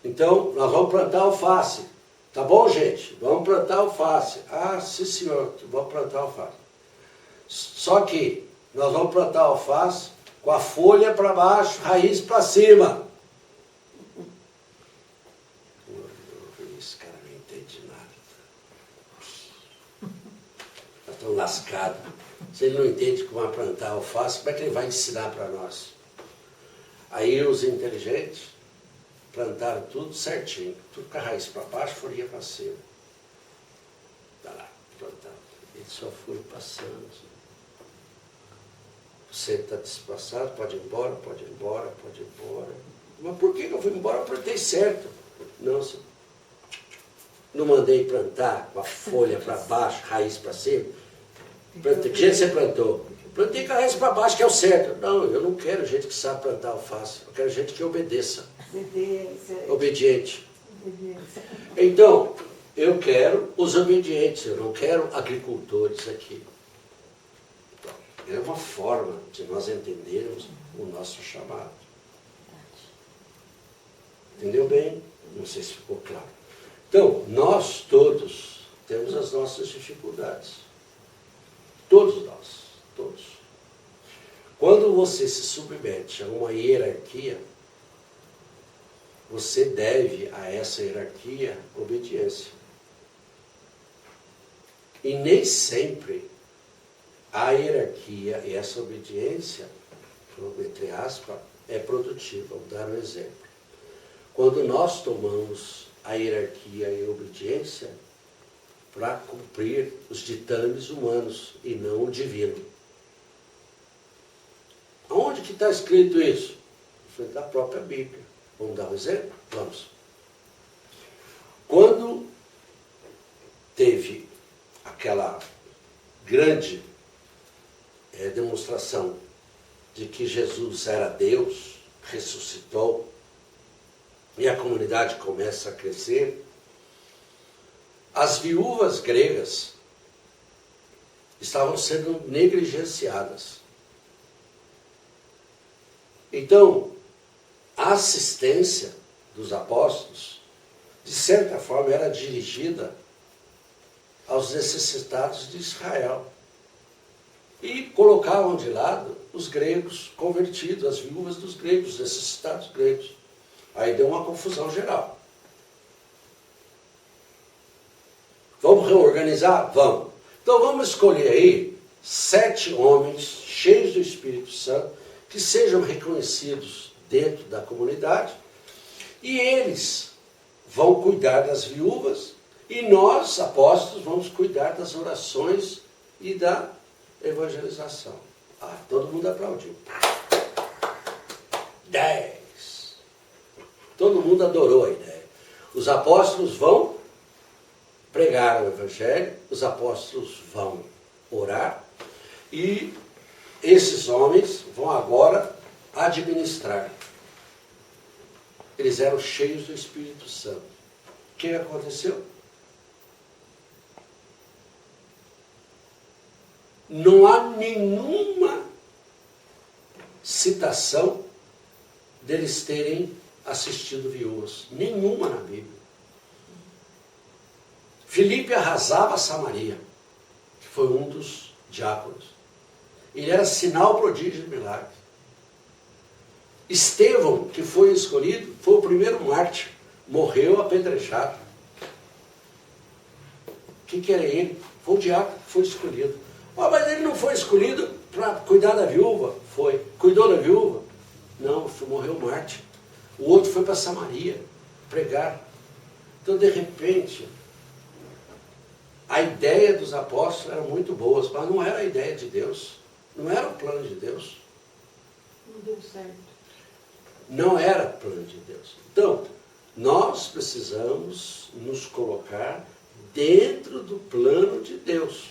Então, nós vamos plantar alface. Tá bom, gente? Vamos plantar alface. Ah, sim, senhor, vamos plantar alface. Só que nós vamos plantar alface com a folha para baixo, raiz para cima. Esse cara não entende nada. Nós estamos lascados. Se ele não entende como vai plantar alface, como é que ele vai ensinar para nós? Aí os inteligentes plantaram tudo certinho, tudo com a raiz para baixo, folhinha para cima. Está lá, plantado. Eles só foram passando. Você está despassado, pode ir embora, pode ir embora, pode ir embora. Mas por que eu fui embora? Eu plantei certo. Não, senhor. Não mandei plantar com a folha para baixo, raiz para cima. Que jeito você plantou? Plantei com a raiz para baixo, que é o certo. Não, eu não quero gente que sabe plantar alface. Eu quero gente que obedeça. Obediente. Então, eu quero os obedientes, eu não quero agricultores aqui. É uma forma de nós entendermos o nosso chamado. Entendeu bem? Não sei se ficou claro. Então, nós todos temos as nossas dificuldades. Todos nós. Todos. Quando você se submete a uma hierarquia, você deve a essa hierarquia obediência. E nem sempre a hierarquia e essa obediência, entre aspas, é produtiva. Vou dar um exemplo. Quando nós tomamos a hierarquia e a obediência para cumprir os ditames humanos e não o divino. Onde que está escrito isso? Da própria Bíblia. Vamos dar um exemplo? Vamos. Quando teve aquela grande demonstração de que Jesus era Deus, ressuscitou, e a comunidade começa a crescer, as viúvas gregas estavam sendo negligenciadas. Então, a assistência dos apóstolos, de certa forma, era dirigida aos necessitados de Israel. E colocavam de lado os gregos convertidos, as viúvas dos gregos, os necessitados gregos. Aí deu uma confusão geral. Vamos reorganizar? Vamos. Então vamos escolher aí 7 homens cheios do Espírito Santo, que sejam reconhecidos dentro da comunidade, e eles vão cuidar das viúvas, e nós, apóstolos, vamos cuidar das orações e da evangelização. Ah, todo mundo aplaudiu. 10. Todo mundo adorou a ideia. Os apóstolos vão pregar o evangelho, os apóstolos vão orar, e esses homens vão agora administrar. Eles eram cheios do Espírito Santo. O que aconteceu? Não há nenhuma citação deles terem assistido viúvas. Nenhuma na Bíblia. Filipe arrasava Samaria, que foi um dos diáconos. Ele era sinal, prodígio e milagre. Estevão, que foi escolhido, foi o primeiro mártir. Morreu apedrejado. O que era ele? Foi o diácono que foi escolhido. Oh, mas ele não foi escolhido para cuidar da viúva? Foi. Cuidou da viúva? Não, morreu mártir. O outro foi para Samaria pregar. Então, de repente, a ideia dos apóstolos era muito boa, mas não era a ideia de Deus. Não era o plano de Deus. Não deu certo. Não era o plano de Deus. Então, nós precisamos nos colocar dentro do plano de Deus.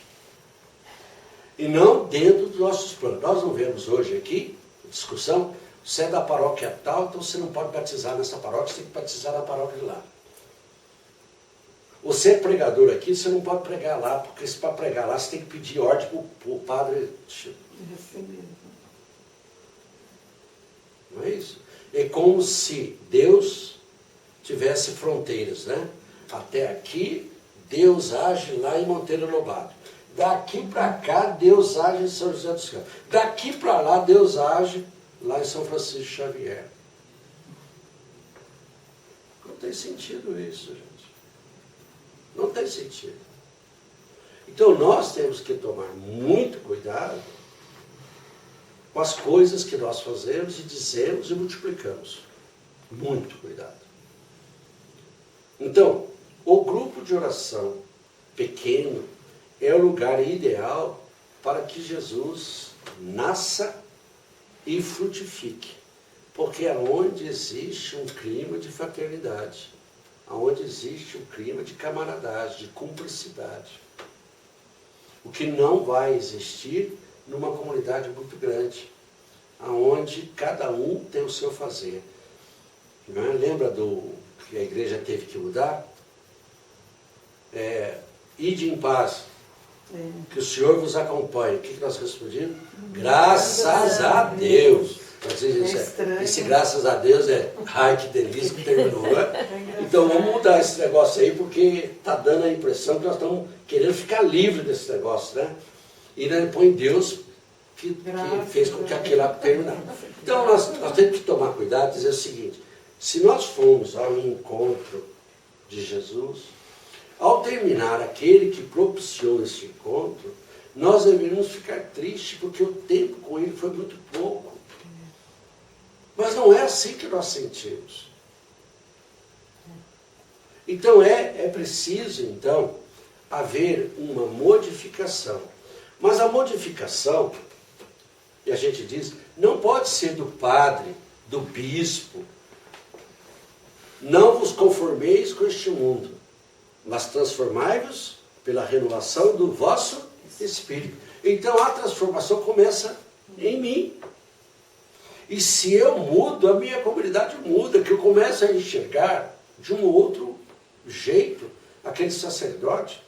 E não dentro dos nossos planos. Nós não vemos hoje aqui, discussão, você é da paróquia tal, então você não pode batizar nessa paróquia, você tem que batizar na paróquia de lá. Você é pregador aqui, você não pode pregar lá, porque se para pregar lá você tem que pedir ordem para o padre. Não é isso? É como se Deus tivesse fronteiras, né? Até aqui, Deus age lá em Monteiro Lobato. Daqui para cá, Deus age em São José dos Campos. Daqui para lá, Deus age lá em São Francisco Xavier. Não tem sentido isso, gente. Não tem sentido. Então nós temos que tomar muito cuidado com as coisas que nós fazemos e dizemos e multiplicamos. Muito cuidado. Então, o grupo de oração pequeno é o lugar ideal para que Jesus nasça e frutifique. Porque é onde existe um clima de fraternidade, onde existe um clima de camaradagem, de cumplicidade. O que não vai existir numa comunidade muito grande, onde cada um tem o seu fazer. Não é? Lembra do que a igreja teve que mudar? Ide em paz, que o Senhor vos acompanhe. O que nós respondemos? Graças a Deus. Esse graças a Deus ai que delícia que terminou, né? Então vamos mudar esse negócio aí, porque está dando a impressão que nós estamos querendo ficar livre desse negócio, né? E põe Deus que fez com que aquilo terminasse. Então nós temos que tomar cuidado e dizer o seguinte: se nós formos ao encontro de Jesus, ao terminar aquele que propiciou esse encontro, nós deveríamos ficar tristes, porque o tempo com ele foi muito pouco. Mas não é assim que nós sentimos. Então é preciso, então, haver uma modificação. Mas a modificação, e a gente diz, não pode ser do padre, do bispo. Não vos conformeis com este mundo, mas transformai-vos pela renovação do vosso espírito. Então a transformação começa em mim. E se eu mudo, a minha comunidade muda, que eu começo a enxergar de um outro jeito aquele sacerdote,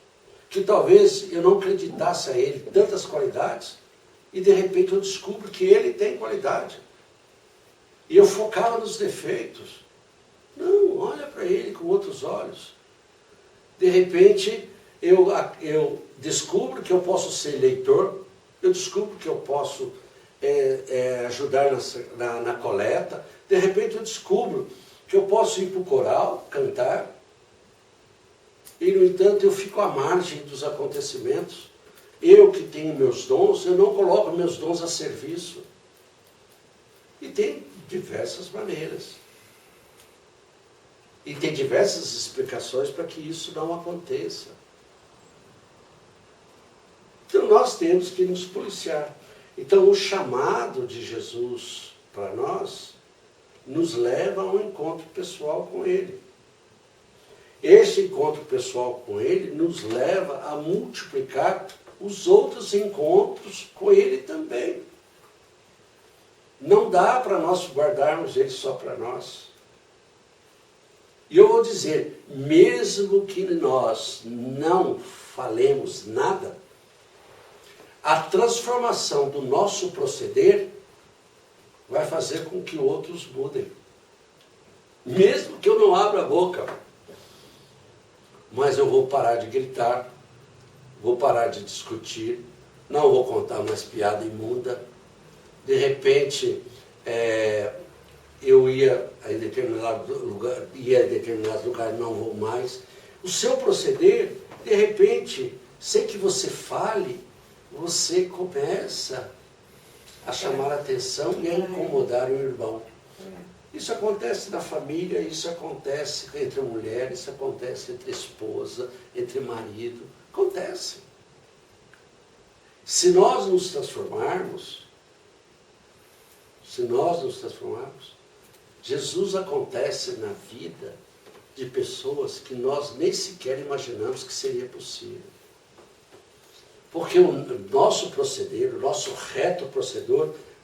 que talvez eu não acreditasse a ele tantas qualidades, e de repente eu descubro que ele tem qualidade. E eu focava nos defeitos. Não, olha para ele com outros olhos. De repente eu descubro que eu posso ser leitor, eu descubro que eu posso ajudar na coleta, de repente eu descubro que eu posso ir para o coral, cantar, e no entanto eu fico à margem dos acontecimentos. Eu que tenho meus dons, eu não coloco meus dons a serviço. E tem diversas maneiras. E tem diversas explicações para que isso não aconteça. Então nós temos que nos policiar. Então o chamado de Jesus para nós nos leva a um encontro pessoal com Ele. Este encontro pessoal com Ele nos leva a multiplicar os outros encontros com Ele também. Não dá para nós guardarmos Ele só para nós. E eu vou dizer, mesmo que nós não falemos nada, a transformação do nosso proceder vai fazer com que outros mudem. Mesmo que eu não abra a boca. Mas eu vou parar de gritar, vou parar de discutir, não vou contar mais piada imunda. De repente, eu ia em determinado lugar, não vou mais. O seu proceder, de repente, sem que você fale, você começa a chamar a atenção e a incomodar o irmão. Isso acontece na família, isso acontece entre mulher, isso acontece entre esposa, entre marido. Acontece. Se nós nos transformarmos, Jesus acontece na vida de pessoas que nós nem sequer imaginamos que seria possível. Porque o nosso proceder, o nosso reto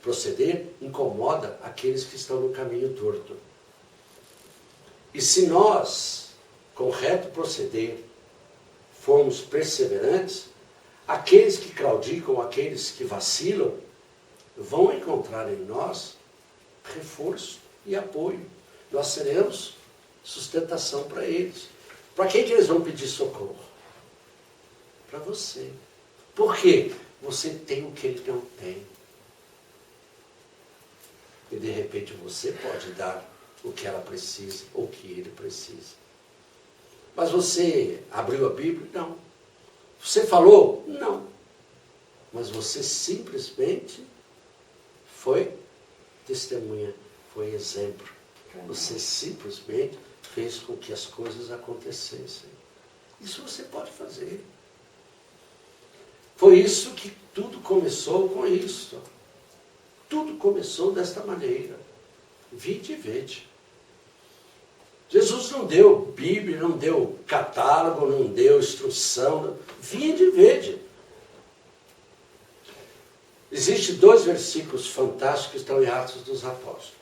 proceder incomoda aqueles que estão no caminho torto. E se nós, com reto proceder, formos perseverantes, aqueles que claudicam, aqueles que vacilam, vão encontrar em nós reforço e apoio. Nós seremos sustentação para eles. Para quem que eles vão pedir socorro? Para você. Por quê? Você tem o que ele não tem. E de repente você pode dar o que ela precisa, ou o que ele precisa. Mas você abriu a Bíblia? Não. Você falou? Não. Mas você simplesmente foi testemunha, foi exemplo. Você simplesmente fez com que as coisas acontecessem. Isso você pode fazer. Foi isso que tudo começou com isso. Tudo começou desta maneira. Vinde e vede. Jesus não deu Bíblia, não deu catálogo, não deu instrução. Vinde e vede. Existem 2 versículos fantásticos que estão em Atos dos Apóstolos.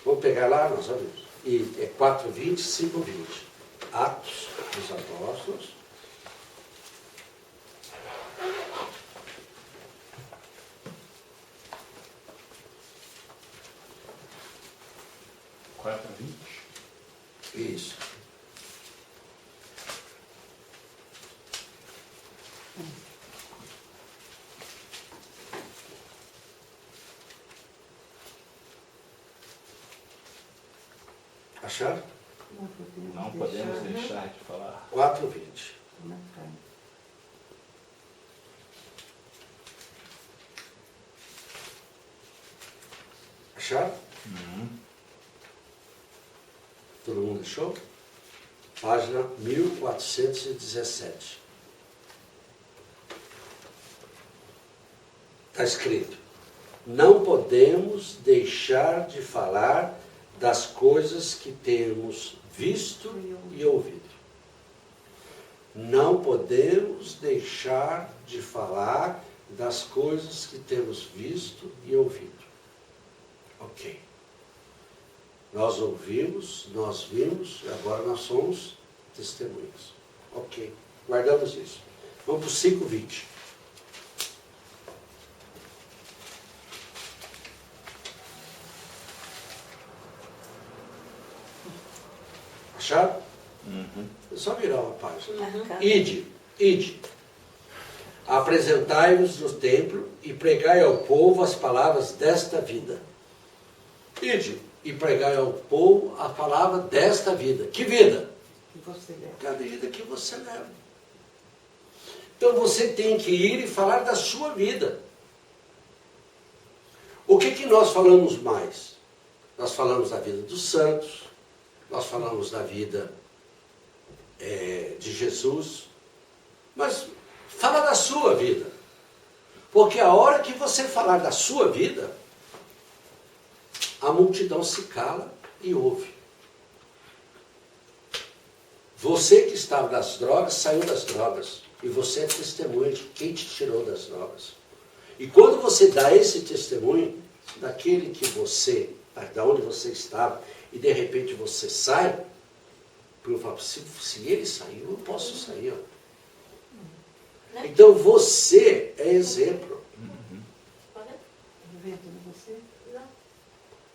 Vamos pegar lá, nós vamos. E é 4:20, 5:20. Atos dos Apóstolos. Isso. Acharam? Não podemos deixar de falar. 4:20. Acharam? Todo mundo achou? Página 1417. Está escrito: não podemos deixar de falar das coisas que temos visto e ouvido. Não podemos deixar de falar das coisas que temos visto e ouvido. Ok. Nós ouvimos, nós vimos, e agora nós somos testemunhas. Ok. Guardamos isso. Vamos para o 5:20. Acharam? É só virar uma página. Ide. Apresentai-vos no templo e pregai ao povo as palavras desta vida. Ide e pregai ao povo a palavra desta vida. Que vida? Que você leva. Que a vida que você leva. Então você tem que ir e falar da sua vida. O que nós falamos mais? Nós falamos da vida dos santos, nós falamos da vida de Jesus, mas fala da sua vida. Porque a hora que você falar da sua vida, a multidão se cala e ouve. Você que estava das drogas, saiu das drogas. E você é testemunha de quem te tirou das drogas. E quando você dá esse testemunho, daquele que você, da onde você estava, e de repente você sai, eu falo, se ele saiu, eu posso sair. Ó. Então você é exemplo.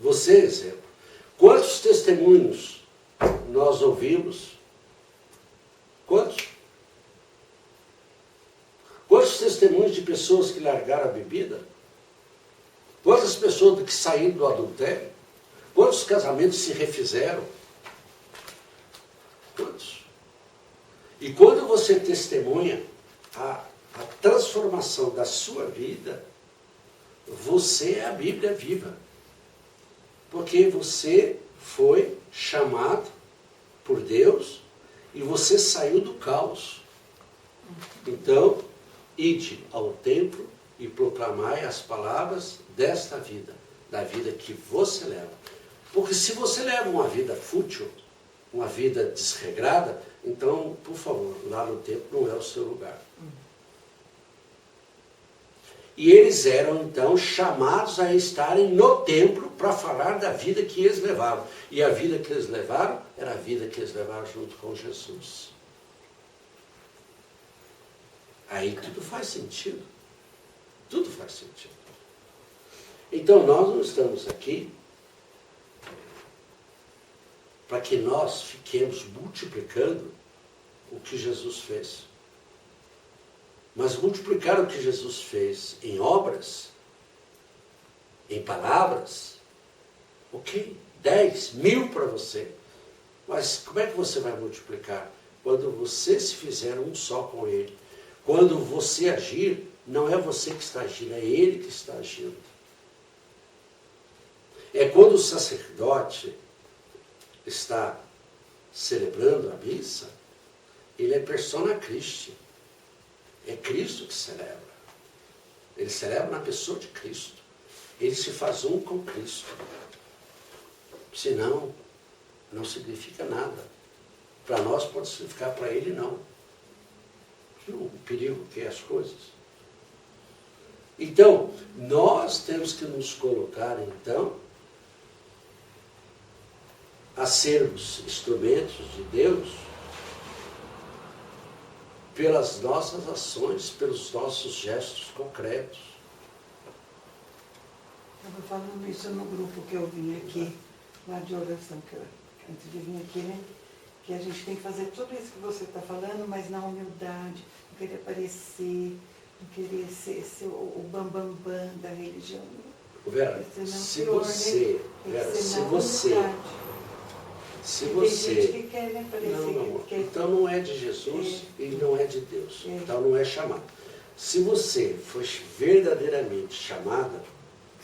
Você é exemplo. Quantos testemunhos nós ouvimos? Quantos? Quantos testemunhos de pessoas que largaram a bebida? Quantas pessoas que saíram do adultério? Quantos casamentos se refizeram? Quantos? E quando você testemunha a transformação da sua vida, você é a Bíblia viva. Porque você foi chamado por Deus e você saiu do caos. Então, ide ao templo e proclamai as palavras desta vida, da vida que você leva. Porque se você leva uma vida fútil, uma vida desregrada, então, por favor, lá no templo não é o seu lugar. E eles eram, então, chamados a estarem no templo para falar da vida que eles levavam. E a vida que eles levaram era a vida que eles levaram junto com Jesus. Aí tudo faz sentido. Tudo faz sentido. Então, nós não estamos aqui para que nós fiquemos multiplicando o que Jesus fez. Mas multiplicar o que Jesus fez em obras, em palavras, ok, 10, 1000 para você. Mas como é que você vai multiplicar? Quando você se fizer um só com Ele. Quando você agir, não é você que está agindo, é Ele que está agindo. É quando o sacerdote está celebrando a missa, ele é persona Christi. É Cristo que celebra. Ele celebra na pessoa de Cristo. Ele se faz um com Cristo. Senão, não significa nada. Para nós pode significar, para ele não. O perigo que é as coisas. Então, nós temos que nos colocar, então, a sermos instrumentos de Deus pelas nossas ações, pelos nossos gestos concretos. Estava falando isso no grupo que eu vim aqui, lá de oração, que eu, antes de vir aqui, né? Que a gente tem que fazer tudo isso que você está falando, mas na humildade, não querer aparecer, não querer ser o bambambam da religião. Vera, se você, Tem gente que quer, né, parecer não, que quer. então não é de Jesus e não é de Deus. Então não é chamado. Se você for verdadeiramente chamada,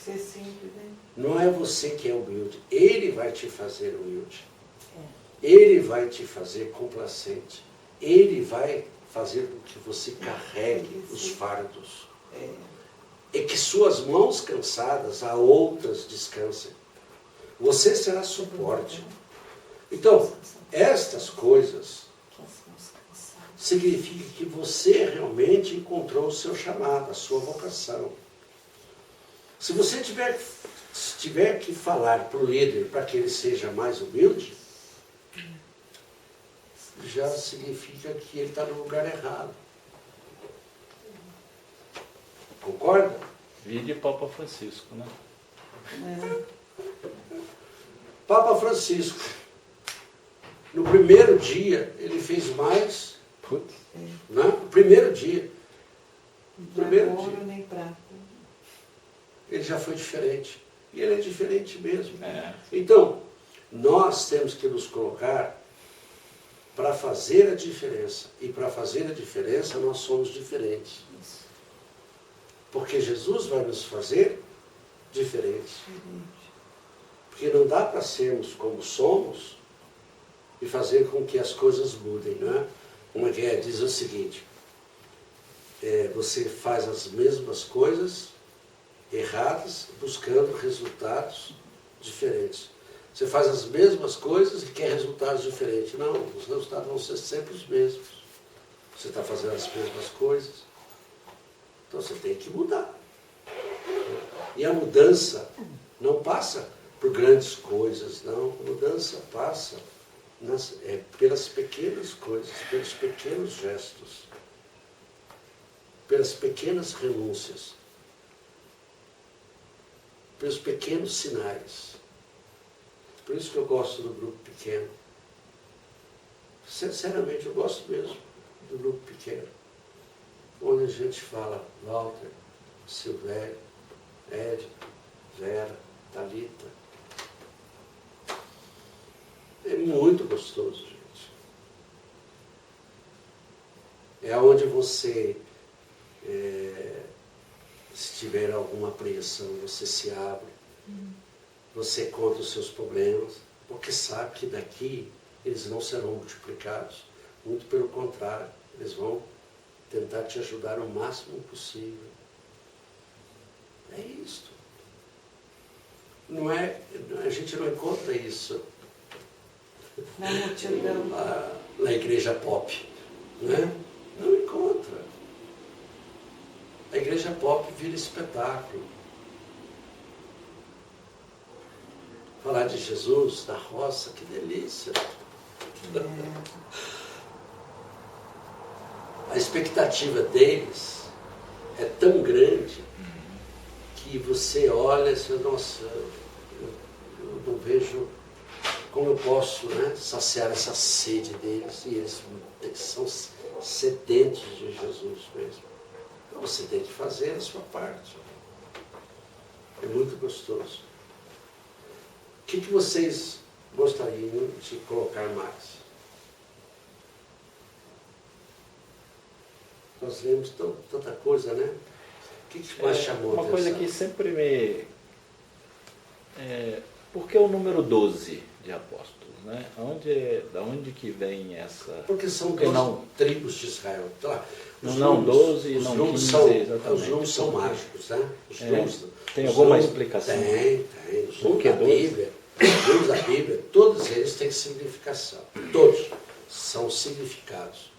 Ser simples, né? não é você que é humilde. Ele vai te fazer humilde. Ele vai te fazer complacente. Ele vai fazer com que você carregue os fardos. E que suas mãos cansadas a outras descansem. Você será suporte. Então, estas coisas significa que você realmente encontrou o seu chamado, a sua vocação. Se você tiver que falar para o líder para que ele seja mais humilde, já significa que ele está no lugar errado. Concorda? Vide Papa Francisco, né? Papa Francisco, no primeiro dia, ele fez mais. Putz. Né? No primeiro dia. Não ouro nem prata. Ele já foi diferente. E ele é diferente mesmo. É. Então, nós temos que nos colocar para fazer a diferença. E para fazer a diferença, nós somos diferentes. Porque Jesus vai nos fazer diferentes. Porque não dá para sermos como somos e fazer com que as coisas mudem, não é? Uma guerra diz o seguinte, você faz as mesmas coisas erradas, buscando resultados diferentes. Você faz as mesmas coisas e quer resultados diferentes. Não, os resultados vão ser sempre os mesmos. Você está fazendo as mesmas coisas, então você tem que mudar. E a mudança não passa por grandes coisas, não. A mudança passa pelas pequenas coisas, pelos pequenos gestos, pelas pequenas renúncias, pelos pequenos sinais. Por isso que eu gosto do grupo pequeno. Sinceramente, eu gosto mesmo do grupo pequeno. Onde a gente fala Walter, Silvério, Ed, Vera, Thalita. É muito gostoso, gente. É onde você, se tiver alguma apreensão, você se abre. Você conta os seus problemas, porque sabe que daqui eles não serão multiplicados. Muito pelo contrário, eles vão tentar te ajudar o máximo possível. É isto. Não é, a gente não encontra isso Na multidão. na igreja pop. Né? Não encontra. A igreja pop vira espetáculo. Falar de Jesus, da roça, que delícia. A expectativa deles é tão grande que você olha e diz, nossa, eu não vejo como eu posso, né, saciar essa sede deles. E eles são sedentos de Jesus mesmo. Então você tem que fazer a sua parte. É muito gostoso. O que vocês gostariam de colocar mais? Nós vemos tanta coisa, né? O que mais chamou a uma atenção? coisa que sempre me... por que o número 12 de apóstolos? Né? Da onde que vem essa... Porque são 12 tribos de Israel. Tá? Não 12 e não 15, exatamente. Os números são mágicos, né? Os números, tem alguma explicação? Tem. Os Por números que da 12? Bíblia Segundo a Bíblia, todos eles têm significação. Todos são significados.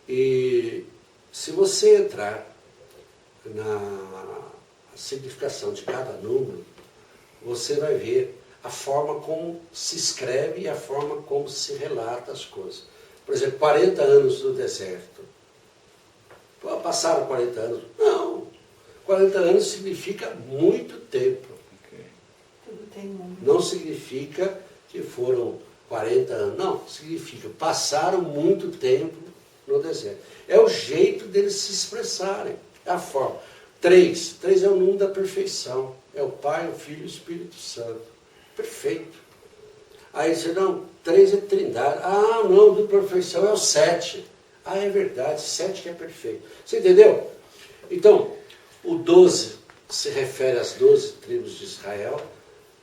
E se você entrar na significação de cada número, você vai ver a forma como se escreve e a forma como se relata as coisas. Por exemplo, 40 anos no deserto. Pô, passaram 40 anos? Não. 40 anos significa muito tempo. Tudo tem número. Não significa que foram 40 anos. Não, significa passaram muito tempo no deserto. É o jeito deles se expressarem. É a forma. 3 é o número da perfeição. É o Pai, o Filho e o Espírito Santo. Perfeito. Aí você, não, 3 é trindade. Ah, não, de perfeição é o 7. Ah, é verdade, 7 que é perfeito. Você entendeu? Então, o 12 se refere às 12 tribos de Israel.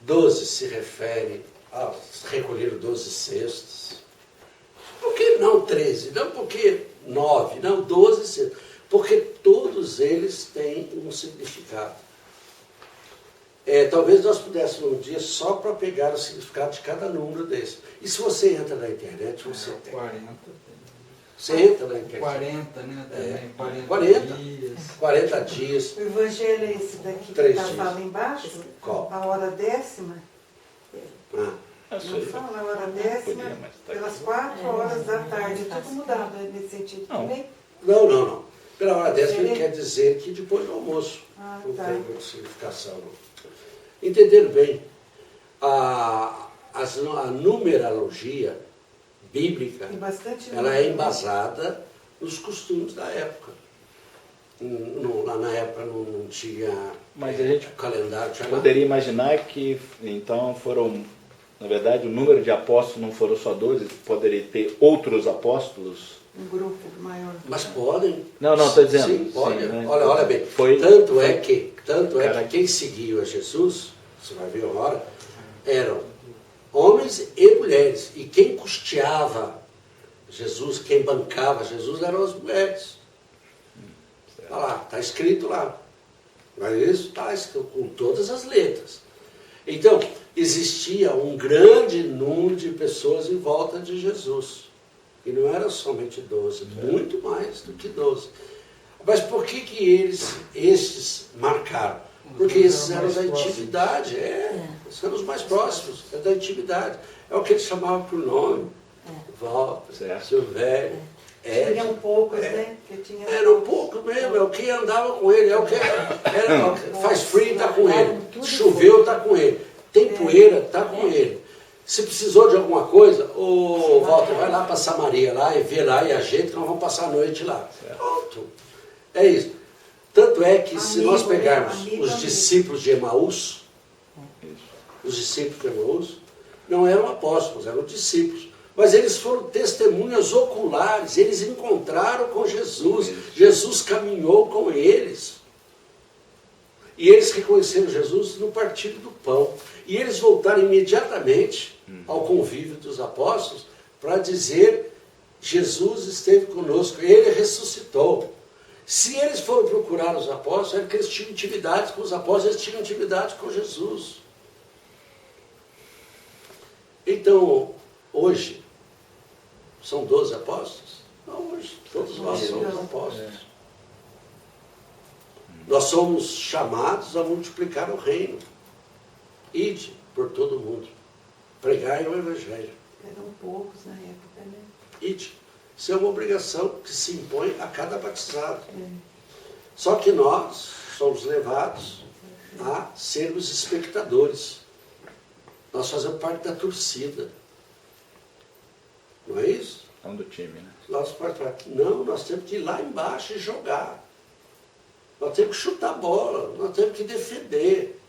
12 se refere a recolher 12 cestos. Por que não 13? Não porque 9, não 12 cestos. Porque todos eles têm um significado. Talvez nós pudéssemos um dia só para pegar o significado de cada número desse. E se você entra na internet, você tem. 40. Você entra na internet. 40, né? Também, 40 dias. 40 dias. O evangelho é esse daqui que 3 está dias. fala embaixo? Qual? A hora 10ª? Ah, Não fala a hora 10ª? Pelas 4 horas da tarde. Tudo mudado nesse sentido Não. também? não. Pela hora 10 ele quer dizer que depois do almoço. Ah, Não tá. tem muita significação. Não. Entenderam bem? A numerologia bíblica, Tem bastante ela é número. embasada nos costumes da época. Lá na época não tinha Mas a gente calendário, tinha nada. poderia imaginar que, então, foram, na verdade, o número de apóstolos não foram só 12, poderia ter outros apóstolos? Um grupo maior. Mas podem. Não, estou dizendo. Sim, pode. Sim, né? Olha bem. Foi- tanto é que Cara- quem seguiu a Jesus, você vai ver uma hora, eram homens e mulheres. E quem custeava Jesus, quem bancava Jesus eram as mulheres. Está lá, está escrito lá. Mas isso está escrito com todas as letras. Então, existia um grande número de pessoas em volta de Jesus. E não era somente 12, muito mais do que 12. Mas por que estes marcaram? Porque esses eram da intimidade, esses eram os mais próximos, é da intimidade. É o que eles chamavam por nome. Walter, Certo. Silvério, Ed. Tinham poucos, né? Que tinha Era um pouco mesmo, é o que andava com ele, faz frio, está com ele. Choveu, está com ele. Tem poeira, está com ele. Se precisou de alguma coisa, ô Walter, vai lá para Samaria lá e vê lá e ajeita que nós vamos passar a noite lá. Pronto. É isso. Tanto é que se nós pegarmos os discípulos de Emaús, os discípulos de Emaús, não eram apóstolos, eram discípulos. Mas eles foram testemunhas oculares, eles encontraram com Jesus. Jesus caminhou com eles. E eles reconheceram Jesus no partir do pão. E eles voltaram imediatamente ao convívio dos apóstolos para dizer: Jesus esteve conosco, ele ressuscitou. Se eles foram procurar os apóstolos, é porque eles tinham intimidade com os apóstolos, eles tinham intimidade com Jesus. Então, hoje, são 12 apóstolos? Não, hoje, todos nós somos apóstolos. Nós somos chamados a multiplicar o reino. Ide por todo mundo. Pregai o Evangelho. Eram poucos na época, né? Ide. Isso é uma obrigação que se impõe a cada batizado. Só que nós somos levados a sermos espectadores. Nós fazemos parte da torcida. Não é isso? Não do time, né? Não, nós temos que ir lá embaixo e jogar. Nós temos que chutar a bola, nós temos que defender.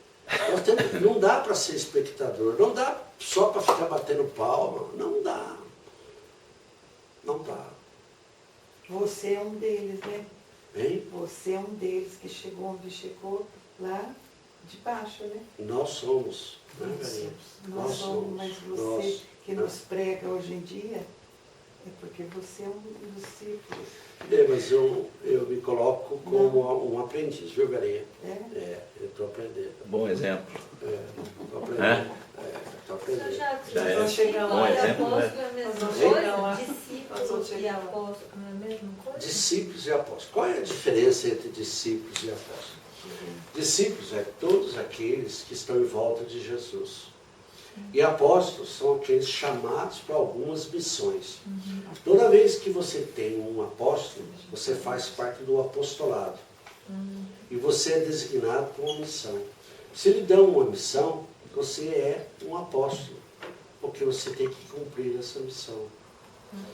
Não dá para ser espectador, não dá só para ficar batendo palma. Não dá. Não dá. Você é um deles, né? Hein? Você é um deles que chegou onde chegou, lá de baixo, né? Nós somos. Né, Karina? Nós somos, mas você Nós. que nos prega hoje em dia, É porque você é um discípulo. Mas eu me coloco como um aprendiz, viu, Galinha? Eu estou aprendendo. Bom exemplo. Estou aprendendo. É? Estou aprendendo. Já Nós é. vamos chegar Bom lá. exemplo, né? Apóstolo é a mesma Nós vamos coisa? chegar lá. Discípulos e apóstolo não é a mesma coisa? Discípulos e apóstolos. Qual é a diferença entre discípulos e apóstolos? Discípulos é todos aqueles que estão em volta de Jesus. E apóstolos são aqueles chamados para algumas missões. Toda vez que você tem um apóstolo, você faz parte do apostolado. E você é designado com uma missão. Se lhe dão uma missão, você é um apóstolo. Porque você tem que cumprir essa missão.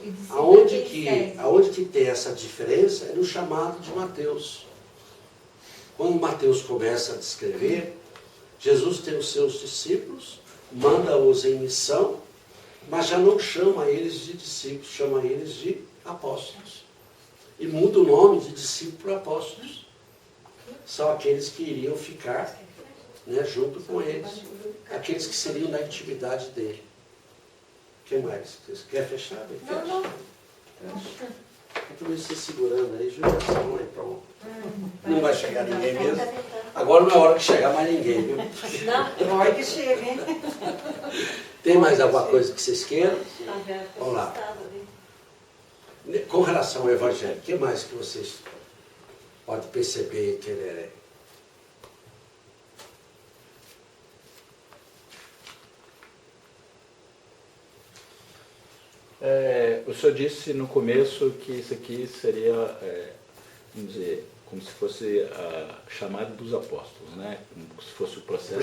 E discípulo quem segue. Aonde que tem essa diferença é no chamado de Mateus. Quando Mateus começa a descrever, Jesus tem os seus discípulos, manda-os em missão, mas já não chama eles de discípulos, chama eles de apóstolos. E muda o nome de discípulo para apóstolos. São aqueles que iriam ficar, né, junto com eles. Aqueles que seriam da intimidade dele. O que mais? Vocês querem fechar? Não. Eu também estou segurando aí, judiação aí, pronto. Não vai chegar ninguém mesmo. Agora não é hora de chegar mais ninguém, viu? Não. Olha que chega, hein? Tem mais alguma coisa que vocês queiram? A Vera ficou Vamos lá. assustada ali. Com relação ao Evangelho, o que mais que vocês podem perceber e quererem? O senhor disse no começo que isso aqui seria, vamos dizer, como se fosse a chamada dos apóstolos, né? Como se fosse o processo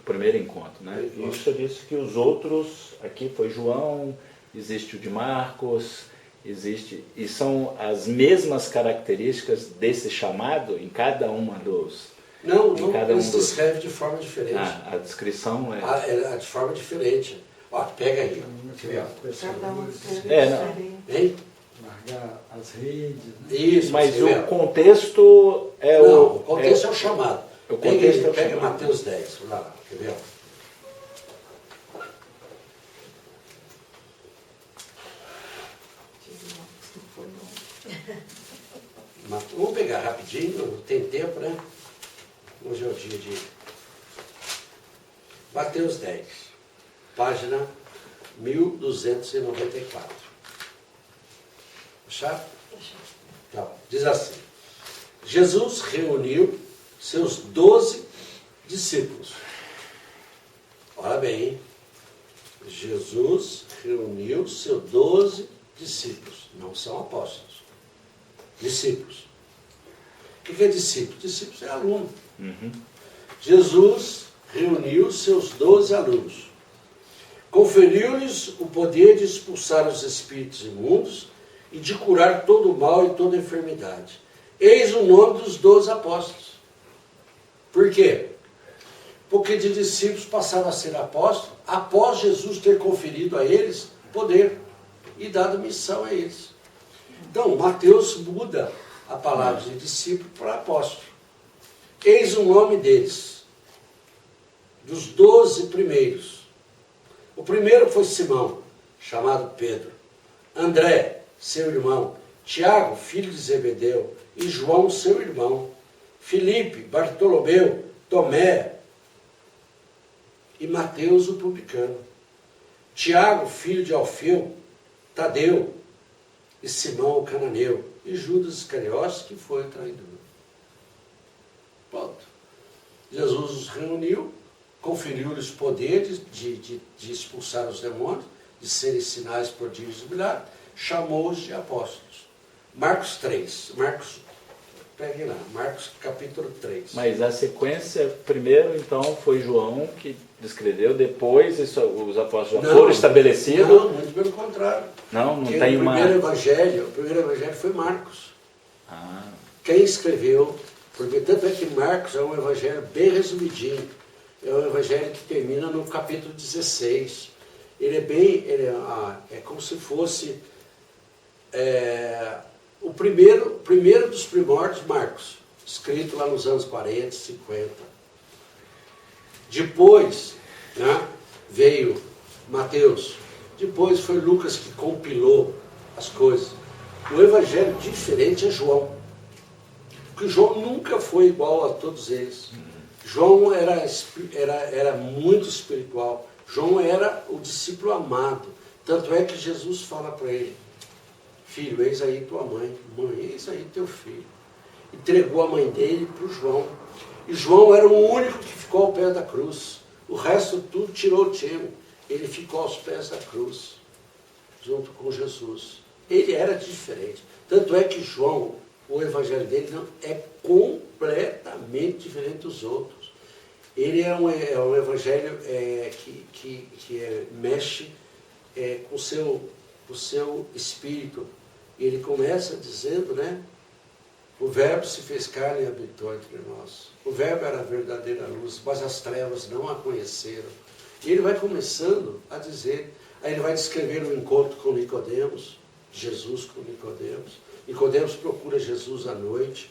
Primeiro encontro. né? E o senhor disse que os outros, aqui foi João, existe o de Marcos, e são as mesmas características desse chamado em cada uma dos... Não, cada eles um dos... descrevem de forma diferente. A descrição é... É de forma diferente. Ó, pega aí. Quer ver, ó? Cada um escreve não. diferente. Hein? Largar as redes, né? Isso, Mas você vê, ó. o contexto é Não, o contexto é o chamado. O contexto é o Pega chamado. Mateus 10, vai lá, quer ver? Vamos pegar rapidinho, tem tempo, né? Hoje é o dia de Mateus 10, página 1294. Acharam? Tá, diz assim: Jesus reuniu seus 12 discípulos. Olha bem, hein? Jesus reuniu seus 12 discípulos. Não são apóstolos. Discípulos. O que é discípulo? Discípulos é aluno. Jesus reuniu seus 12 alunos. Conferiu-lhes o poder de expulsar os espíritos imundos e de curar todo o mal e toda enfermidade. Eis o nome dos 12 apóstolos. Por quê? Porque de discípulos passaram a ser apóstolos após Jesus ter conferido a eles poder e dado missão a eles. Então, Mateus muda a palavra de discípulo para apóstolo. Eis o nome deles, dos 12 primeiros. O primeiro foi Simão, chamado Pedro, André, seu irmão, Tiago, filho de Zebedeu, e João, seu irmão, Filipe, Bartolomeu, Tomé e Mateus, o publicano, Tiago, filho de Alfeu, Tadeu e Simão, o cananeu, e Judas Iscariotes, que foi o traidor. Pronto. Jesus os reuniu, conferiu-lhes poder de expulsar os demônios, de serem sinais, prodígios e milagres, chamou-os de apóstolos. Marcos 3. Pegue lá, Marcos capítulo 3. Mas a sequência, primeiro, então, foi João que descreveu, depois os apóstolos já foram estabelecidos? Não, muito pelo contrário. Não Porque tem o primeiro evangelho foi Marcos. Quem escreveu, porque tanto é que Marcos é um evangelho bem resumidinho. É um evangelho que termina no capítulo 16. Ele é como se fosse o primeiro dos primórdios, Marcos, escrito lá nos anos 40, 50. Depois, né, veio Mateus, Depois foi Lucas que compilou as coisas. O evangelho diferente é João. Porque João nunca foi igual a todos eles. João era muito espiritual. João era o discípulo amado. Tanto é que Jesus fala para ele: filho, eis aí tua mãe. Mãe, eis aí teu filho. Entregou a mãe dele para o João. E João era o único que ficou ao pé da cruz. O resto tudo tirou o time. Ele ficou aos pés da cruz, junto com Jesus. Ele era diferente. Tanto é que João, o evangelho dele não é completamente diferente dos outros. Ele é um evangelho que mexe com o seu espírito. Ele começa dizendo, né? O verbo se fez carne e habitou entre nós. O verbo era a verdadeira luz, mas as trevas não a conheceram. E ele vai começando a dizer, aí ele vai descrever o encontro com Nicodemos, Jesus com Nicodemos. Nicodemos procura Jesus à noite.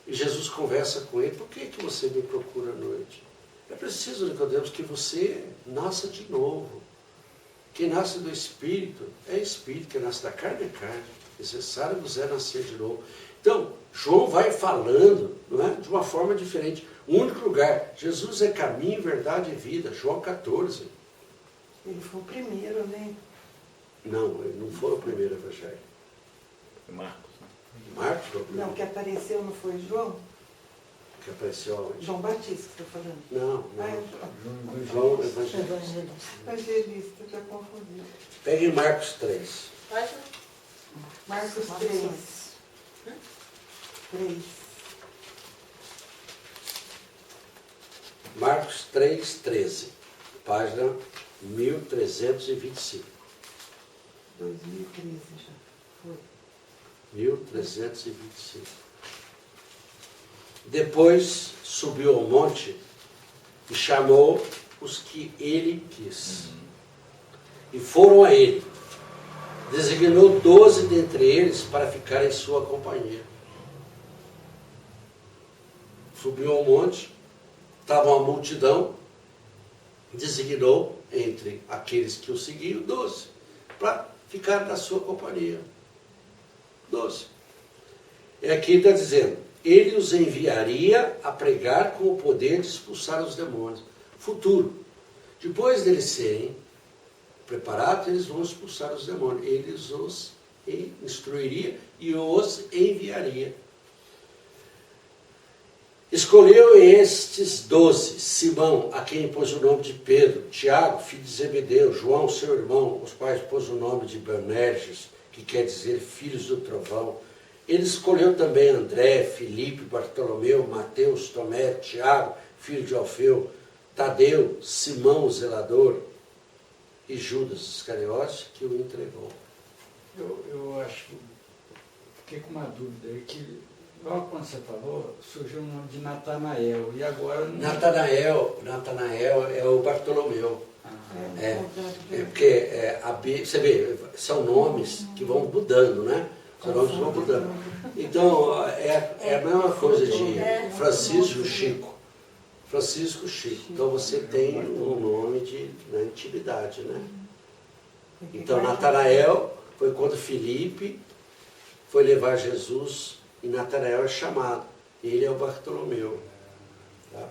E Jesus conversa com ele: por que você me procura à noite? É preciso, Nicodemos, que você nasça de novo. Quem nasce do Espírito é Espírito, quem nasce da carne é carne. Necessário vos é nascer de novo. Então, João vai falando, não é, de uma forma diferente. O único lugar, Jesus é caminho, verdade e vida. João 14. Ele foi o primeiro, né? Não, ele não foi o primeiro evangelho. Marcos, né? Marcos foi o primeiro. Não, que apareceu não foi João? Que apareceu aonde? João Batista, que está falando. Não, Ah, não. é João Evangelista. Evangelista, já confundi. Pegue Marcos 3. Marcos 3. 3. Marcos 3, 13. Página 1325. 2013 já foi. 1325. Depois subiu ao monte e chamou os que ele quis. E foram a ele. Designou 12 dentre eles para ficar em sua companhia. Subiu ao monte, estava uma multidão, designou entre aqueles que o seguiam 12 para ficar na sua companhia. 12. E aqui está dizendo: ele os enviaria a pregar com o poder de expulsar os demônios. Futuro. Depois deles serem preparados, eles vão expulsar os demônios. Eles os instruiria e os enviaria. Escolheu estes 12, Simão, a quem pôs o nome de Pedro, Tiago, filho de Zebedeu, João, seu irmão, os quais pôs o nome de Boanerges, que quer dizer filhos do trovão. Ele escolheu também André, Filipe, Bartolomeu, Mateus, Tomé, Tiago, filho de Alfeu, Tadeu, Simão, o zelador, e Judas Iscariote, que o entregou. Eu acho, fiquei com uma dúvida aí, que logo quando você falou, surgiu o nome de Natanael, e agora... Não... Natanael é o Bartolomeu. Porque você vê, são nomes que vão mudando, né? Os nomes vão mudando. Então, é a mesma coisa de Francisco Chico. Francisco Chico. Então você tem um nome na antiguidade, né? Então Natanael foi quando Filipe foi levar Jesus, e Natanael é chamado. Ele é o Bartolomeu. Tá?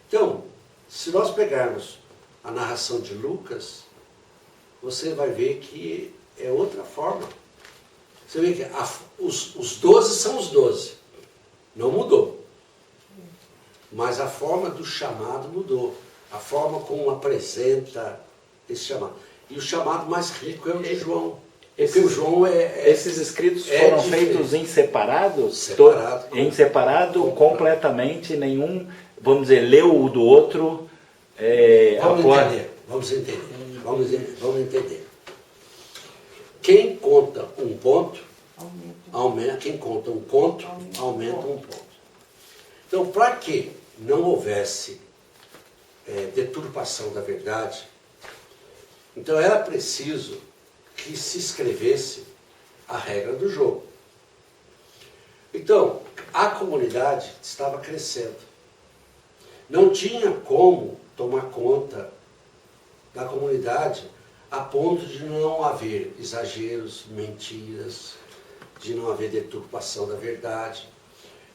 Então, se nós pegarmos a narração de Lucas, você vai ver que é outra forma. Você vê que os 12 são os 12. Não mudou. Mas a forma do chamado mudou. A forma como apresenta esse chamado. E o chamado mais rico é o de João. Porque o João esses escritos foram feitos em separado? Em separado, completamente, nenhum, vamos dizer, leu o do outro. Vamos entender. Quem conta um ponto, aumenta. Quem conta um conto, aumenta um ponto. Então, para que não houvesse deturpação da verdade, então era preciso que se escrevesse a regra do jogo. Então, a comunidade estava crescendo. Não tinha como tomar conta da comunidade, a ponto de não haver exageros, mentiras, de não haver deturpação da verdade.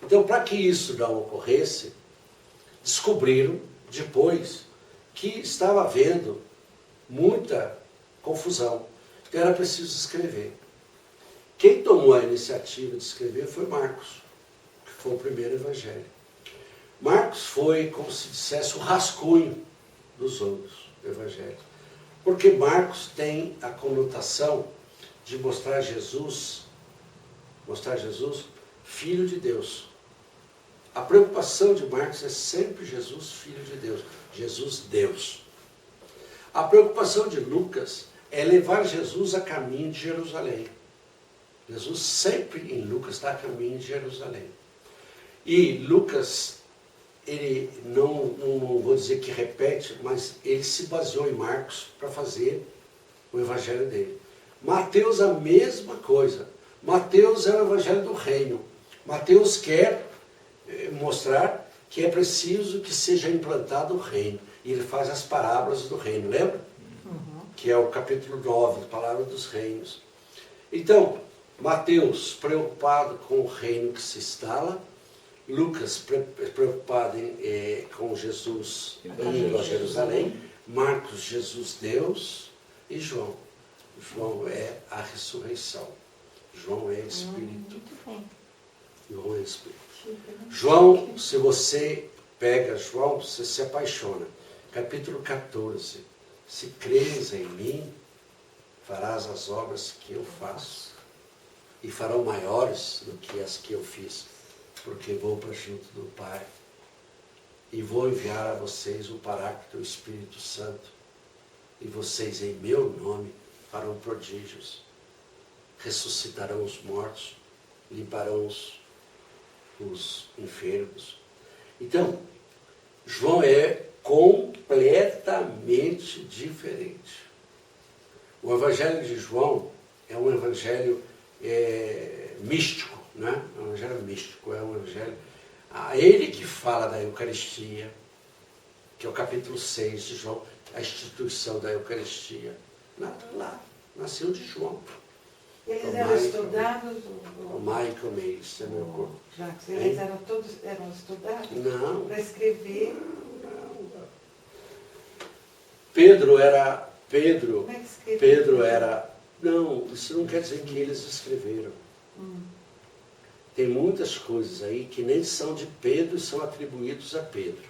Então, para que isso não ocorresse, descobriram depois que estava havendo muita confusão. Então era preciso escrever. Quem tomou a iniciativa de escrever foi Marcos, que foi o primeiro evangelho. Marcos foi, como se dissesse, o rascunho dos outros evangelhos. Porque Marcos tem a conotação de mostrar Jesus Filho de Deus. A preocupação de Marcos é sempre Jesus, Filho de Deus. Jesus, Deus. A preocupação de Lucas é levar Jesus a caminho de Jerusalém. Jesus sempre em Lucas está a caminho de Jerusalém. E Lucas, ele não vou dizer que repete, mas ele se baseou em Marcos para fazer o evangelho dele. Mateus, a mesma coisa. Mateus é o evangelho do reino. Mateus quer mostrar que é preciso que seja implantado o reino. E ele faz as parábolas do reino, lembra? Que é o capítulo 9, Palavra dos Reinos. Então, Mateus, preocupado com o reino que se instala, Lucas, preocupado com Jesus indo a Jerusalém, Marcos, Jesus, Deus, e João. João é a ressurreição. João é Espírito. Muito bem. João é Espírito. João, se você pega João, você se apaixona. Capítulo 14. Se creres em mim, farás as obras que eu faço. E farão maiores do que as que eu fiz, porque vou para junto do Pai. E vou enviar a vocês o Paráclito, o Espírito Santo. E vocês, em meu nome, farão prodígios. Ressuscitarão os mortos, limparão os enfermos. Então, João é completamente diferente. O Evangelho de João é um Evangelho místico, né? É um Evangelho místico, é um Evangelho... ele que fala da Eucaristia, que é o capítulo 6 de João, a instituição da Eucaristia. Lá, nasceu de João. Eles eram estudados? O Michael Mays, é meu corpo. Jacques, eles eram estudados? Não. Para escrever? Pedro era... Como é que escreveu? Pedro era... Não, isso não quer dizer que eles escreveram. Tem muitas coisas aí que nem são de Pedro e são atribuídos a Pedro.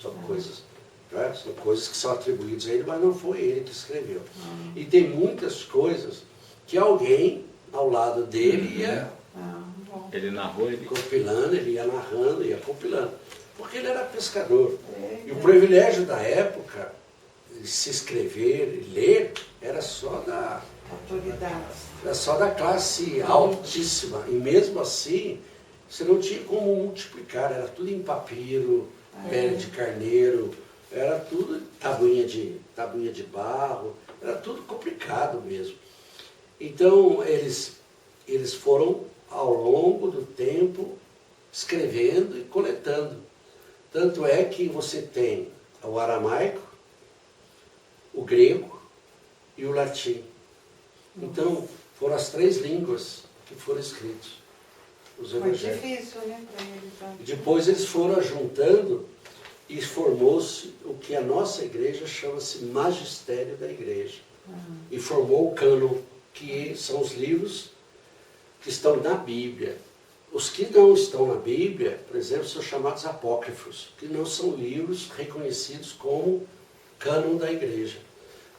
São coisas... Né? São coisas que são atribuídas a ele, mas não foi ele que escreveu. E tem muitas coisas que alguém ao lado dele ia Ele narrou, ele compilando, ele ia narrando, ia compilando. Porque ele era pescador. E o privilégio da época, de se escrever e ler, era só da classe altíssima. E mesmo assim, você não tinha como multiplicar, era tudo em papiro, pele de carneiro, era tudo tabuinha de barro, era tudo complicado mesmo. Então, eles foram, ao longo do tempo, escrevendo e coletando. Tanto é que você tem o aramaico, o grego e o latim. Então, foram as 3 línguas que foram escritos, os evangelhos. Foi difícil, né, para eles. Depois eles foram ajuntando e formou-se o que a nossa igreja chama-se magistério da igreja. E formou o cânon, que são os livros que estão na Bíblia. Os que não estão na Bíblia, por exemplo, são chamados apócrifos, que não são livros reconhecidos como cânon da igreja.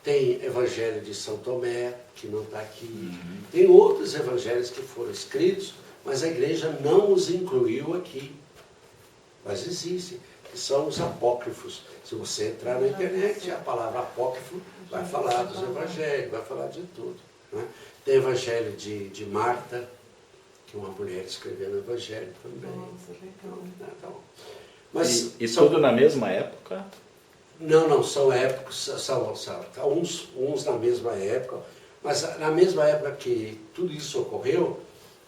Tem Evangelho de São Tomé, que não está aqui. Tem outros evangelhos que foram escritos, mas a igreja não os incluiu aqui. Mas existem, que são os apócrifos. Se você entrar na internet, a palavra apócrifo vai falar dos evangelhos, vai falar de tudo. Né? Tem Evangelho de Marta, que uma mulher escreveu no Evangelho também. Nossa, legal. Então, mas e tudo na mesma época? Não, são épocas, são uns na mesma época, mas na mesma época que tudo isso ocorreu,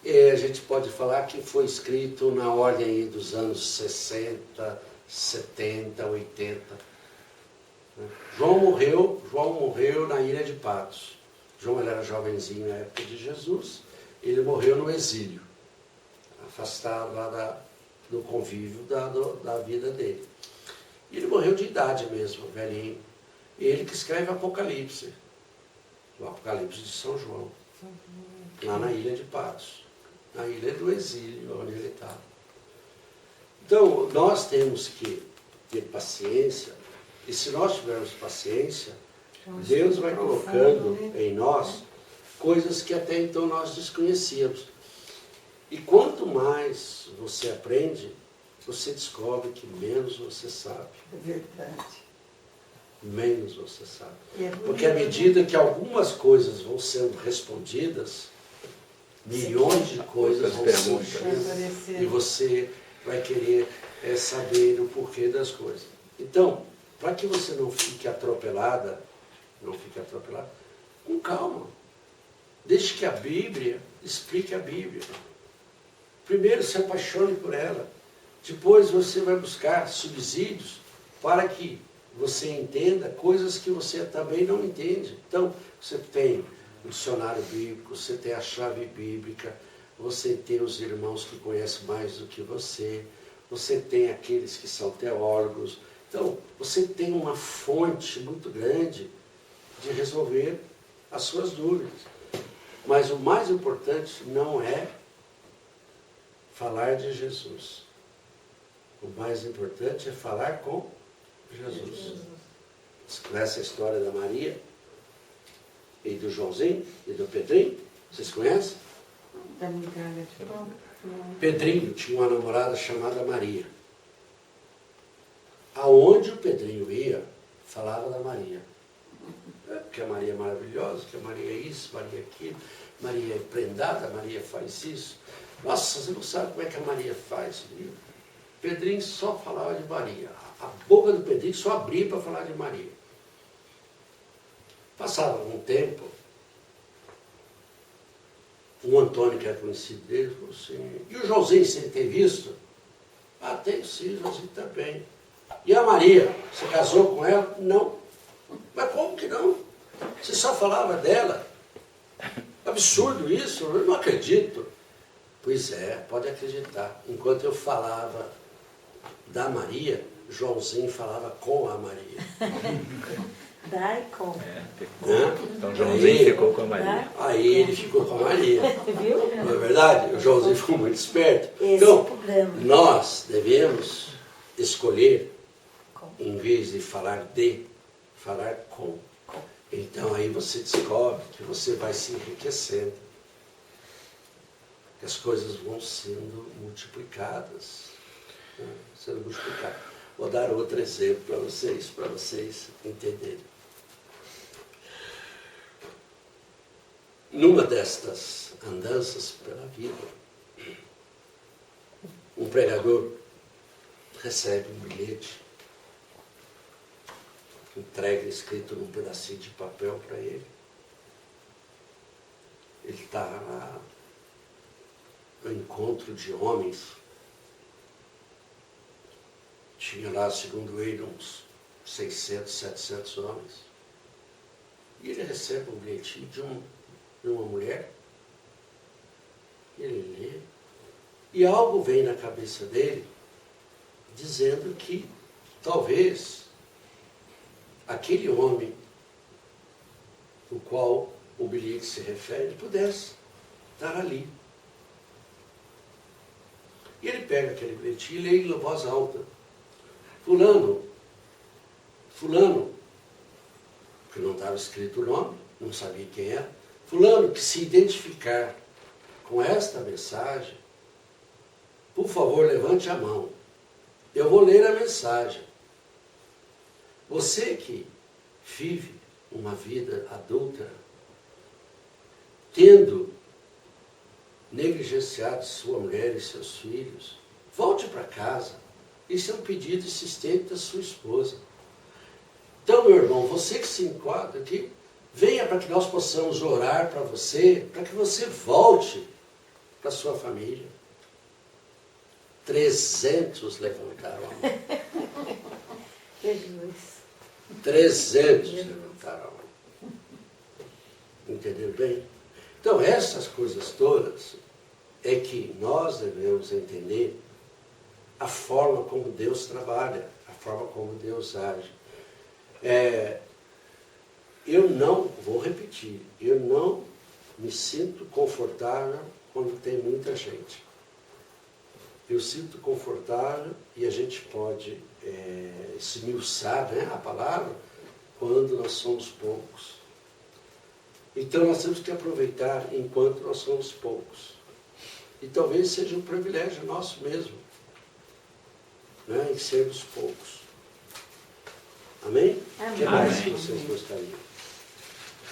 a gente pode falar que foi escrito na ordem aí dos anos 60, 70, 80. João morreu na Ilha de Patmos. João ele era jovenzinho na época de Jesus, ele morreu no exílio, afastado lá do convívio da vida dele. E ele morreu de idade mesmo, velhinho. Ele que escreve Apocalipse, o Apocalipse de São João, lá na Ilha de Patmos, na ilha do exílio onde ele estava. Então, nós temos que ter paciência, e se nós tivermos paciência, Deus vai colocando em nós coisas que até então nós desconhecíamos. E quanto mais você aprende, você descobre que menos você sabe. É verdade. Menos você sabe. Porque à medida que algumas coisas vão sendo respondidas, milhões de coisas vão surgindo e você vai querer saber o porquê das coisas. Então, para que você não fique atropelada, com calma. Deixe que a Bíblia explique a Bíblia. Primeiro se apaixone por ela. Depois você vai buscar subsídios para que você entenda coisas que você também não entende. Então, você tem o dicionário bíblico, você tem a chave bíblica, você tem os irmãos que conhecem mais do que você tem aqueles que são teólogos. Então, você tem uma fonte muito grande de resolver as suas dúvidas. Mas o mais importante não é falar de Jesus. O mais importante é falar com Jesus. Você conhece a história da Maria e do Joãozinho e do Pedrinho? Vocês conhecem? Da migalha de pão. Pedrinho tinha uma namorada chamada Maria. Aonde o Pedrinho ia, falava da Maria. Porque a Maria é maravilhosa, que a Maria é isso, Maria é aquilo, Maria é prendada, Maria faz isso. Nossa, você não sabe como é que a Maria faz. Pedrinho só falava de Maria. A boca do Pedrinho só abria para falar de Maria. Passava um tempo, o Antônio, que era conhecido dele, falou assim, e o Joãozinho, sem ter visto? Ah, tem sim, o Joãozinho também. E a Maria, você casou com ela? Não. Mas como que não? Você só falava dela? Absurdo isso, eu não acredito. Pois é, pode acreditar. Enquanto eu falava da Maria, Joãozinho falava com a Maria. Dá e com. Então Joãozinho ficou com a Maria. Aí ele ficou com a Maria. Viu? Não é verdade? O Joãozinho ficou muito esperto. Esse Então, é o problema. nós devemos escolher, em vez de falar de, falar com. Então aí você descobre que você vai se enriquecendo. Que as coisas vão sendo multiplicadas. Sendo multiplicadas. Vou dar outro exemplo para vocês entenderem. Numa destas andanças pela vida, um pregador recebe um bilhete, entrega escrito num pedacinho de papel para ele. Ele está lá no encontro de homens. Tinha lá, segundo ele, uns 600, 700 homens. E ele recebe um bilhetinho de uma mulher. Ele lê. E algo vem na cabeça dele, dizendo que talvez aquele homem, o qual o bilhete se refere, pudesse estar ali. E ele pega aquele bilhetinho e lê em voz alta. Fulano, porque não estava escrito o nome, não sabia quem era, fulano que se identificar com esta mensagem, por favor, levante a mão. Eu vou ler a mensagem. Você que vive uma vida adulta, tendo negligenciado sua mulher e seus filhos, volte para casa. Isso é um pedido insistente da sua esposa. Então, meu irmão, você que se enquadra aqui, venha para que nós possamos orar para você, para que você volte para sua família. 300 levantaram a mão. Jesus. 300 levantaram a mão. Entendeu bem? Então, essas coisas todas é que nós devemos entender a forma como Deus trabalha, a forma como Deus age. Eu não, vou repetir, eu não me sinto confortável quando tem muita gente. Eu sinto confortável e a gente pode esmiuçar, né, a palavra quando nós somos poucos. Então nós temos que aproveitar enquanto nós somos poucos. E talvez seja um privilégio nosso mesmo, né, em sermos poucos. Amém? Amém. O que mais que Amém. vocês gostariam?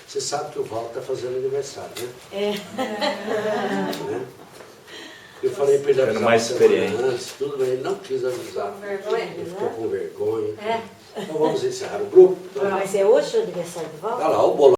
Você sabe que o Val está fazendo aniversário, né? Né? Eu falei para ele Ficando avisar mais uma semana experiente. antes, tudo bem, ele não quis avisar. Com vergonha, Ele ficou né? com vergonha. É. Então vamos encerrar o grupo? Mas é hoje o aniversário do Val? Olha lá, o bolo.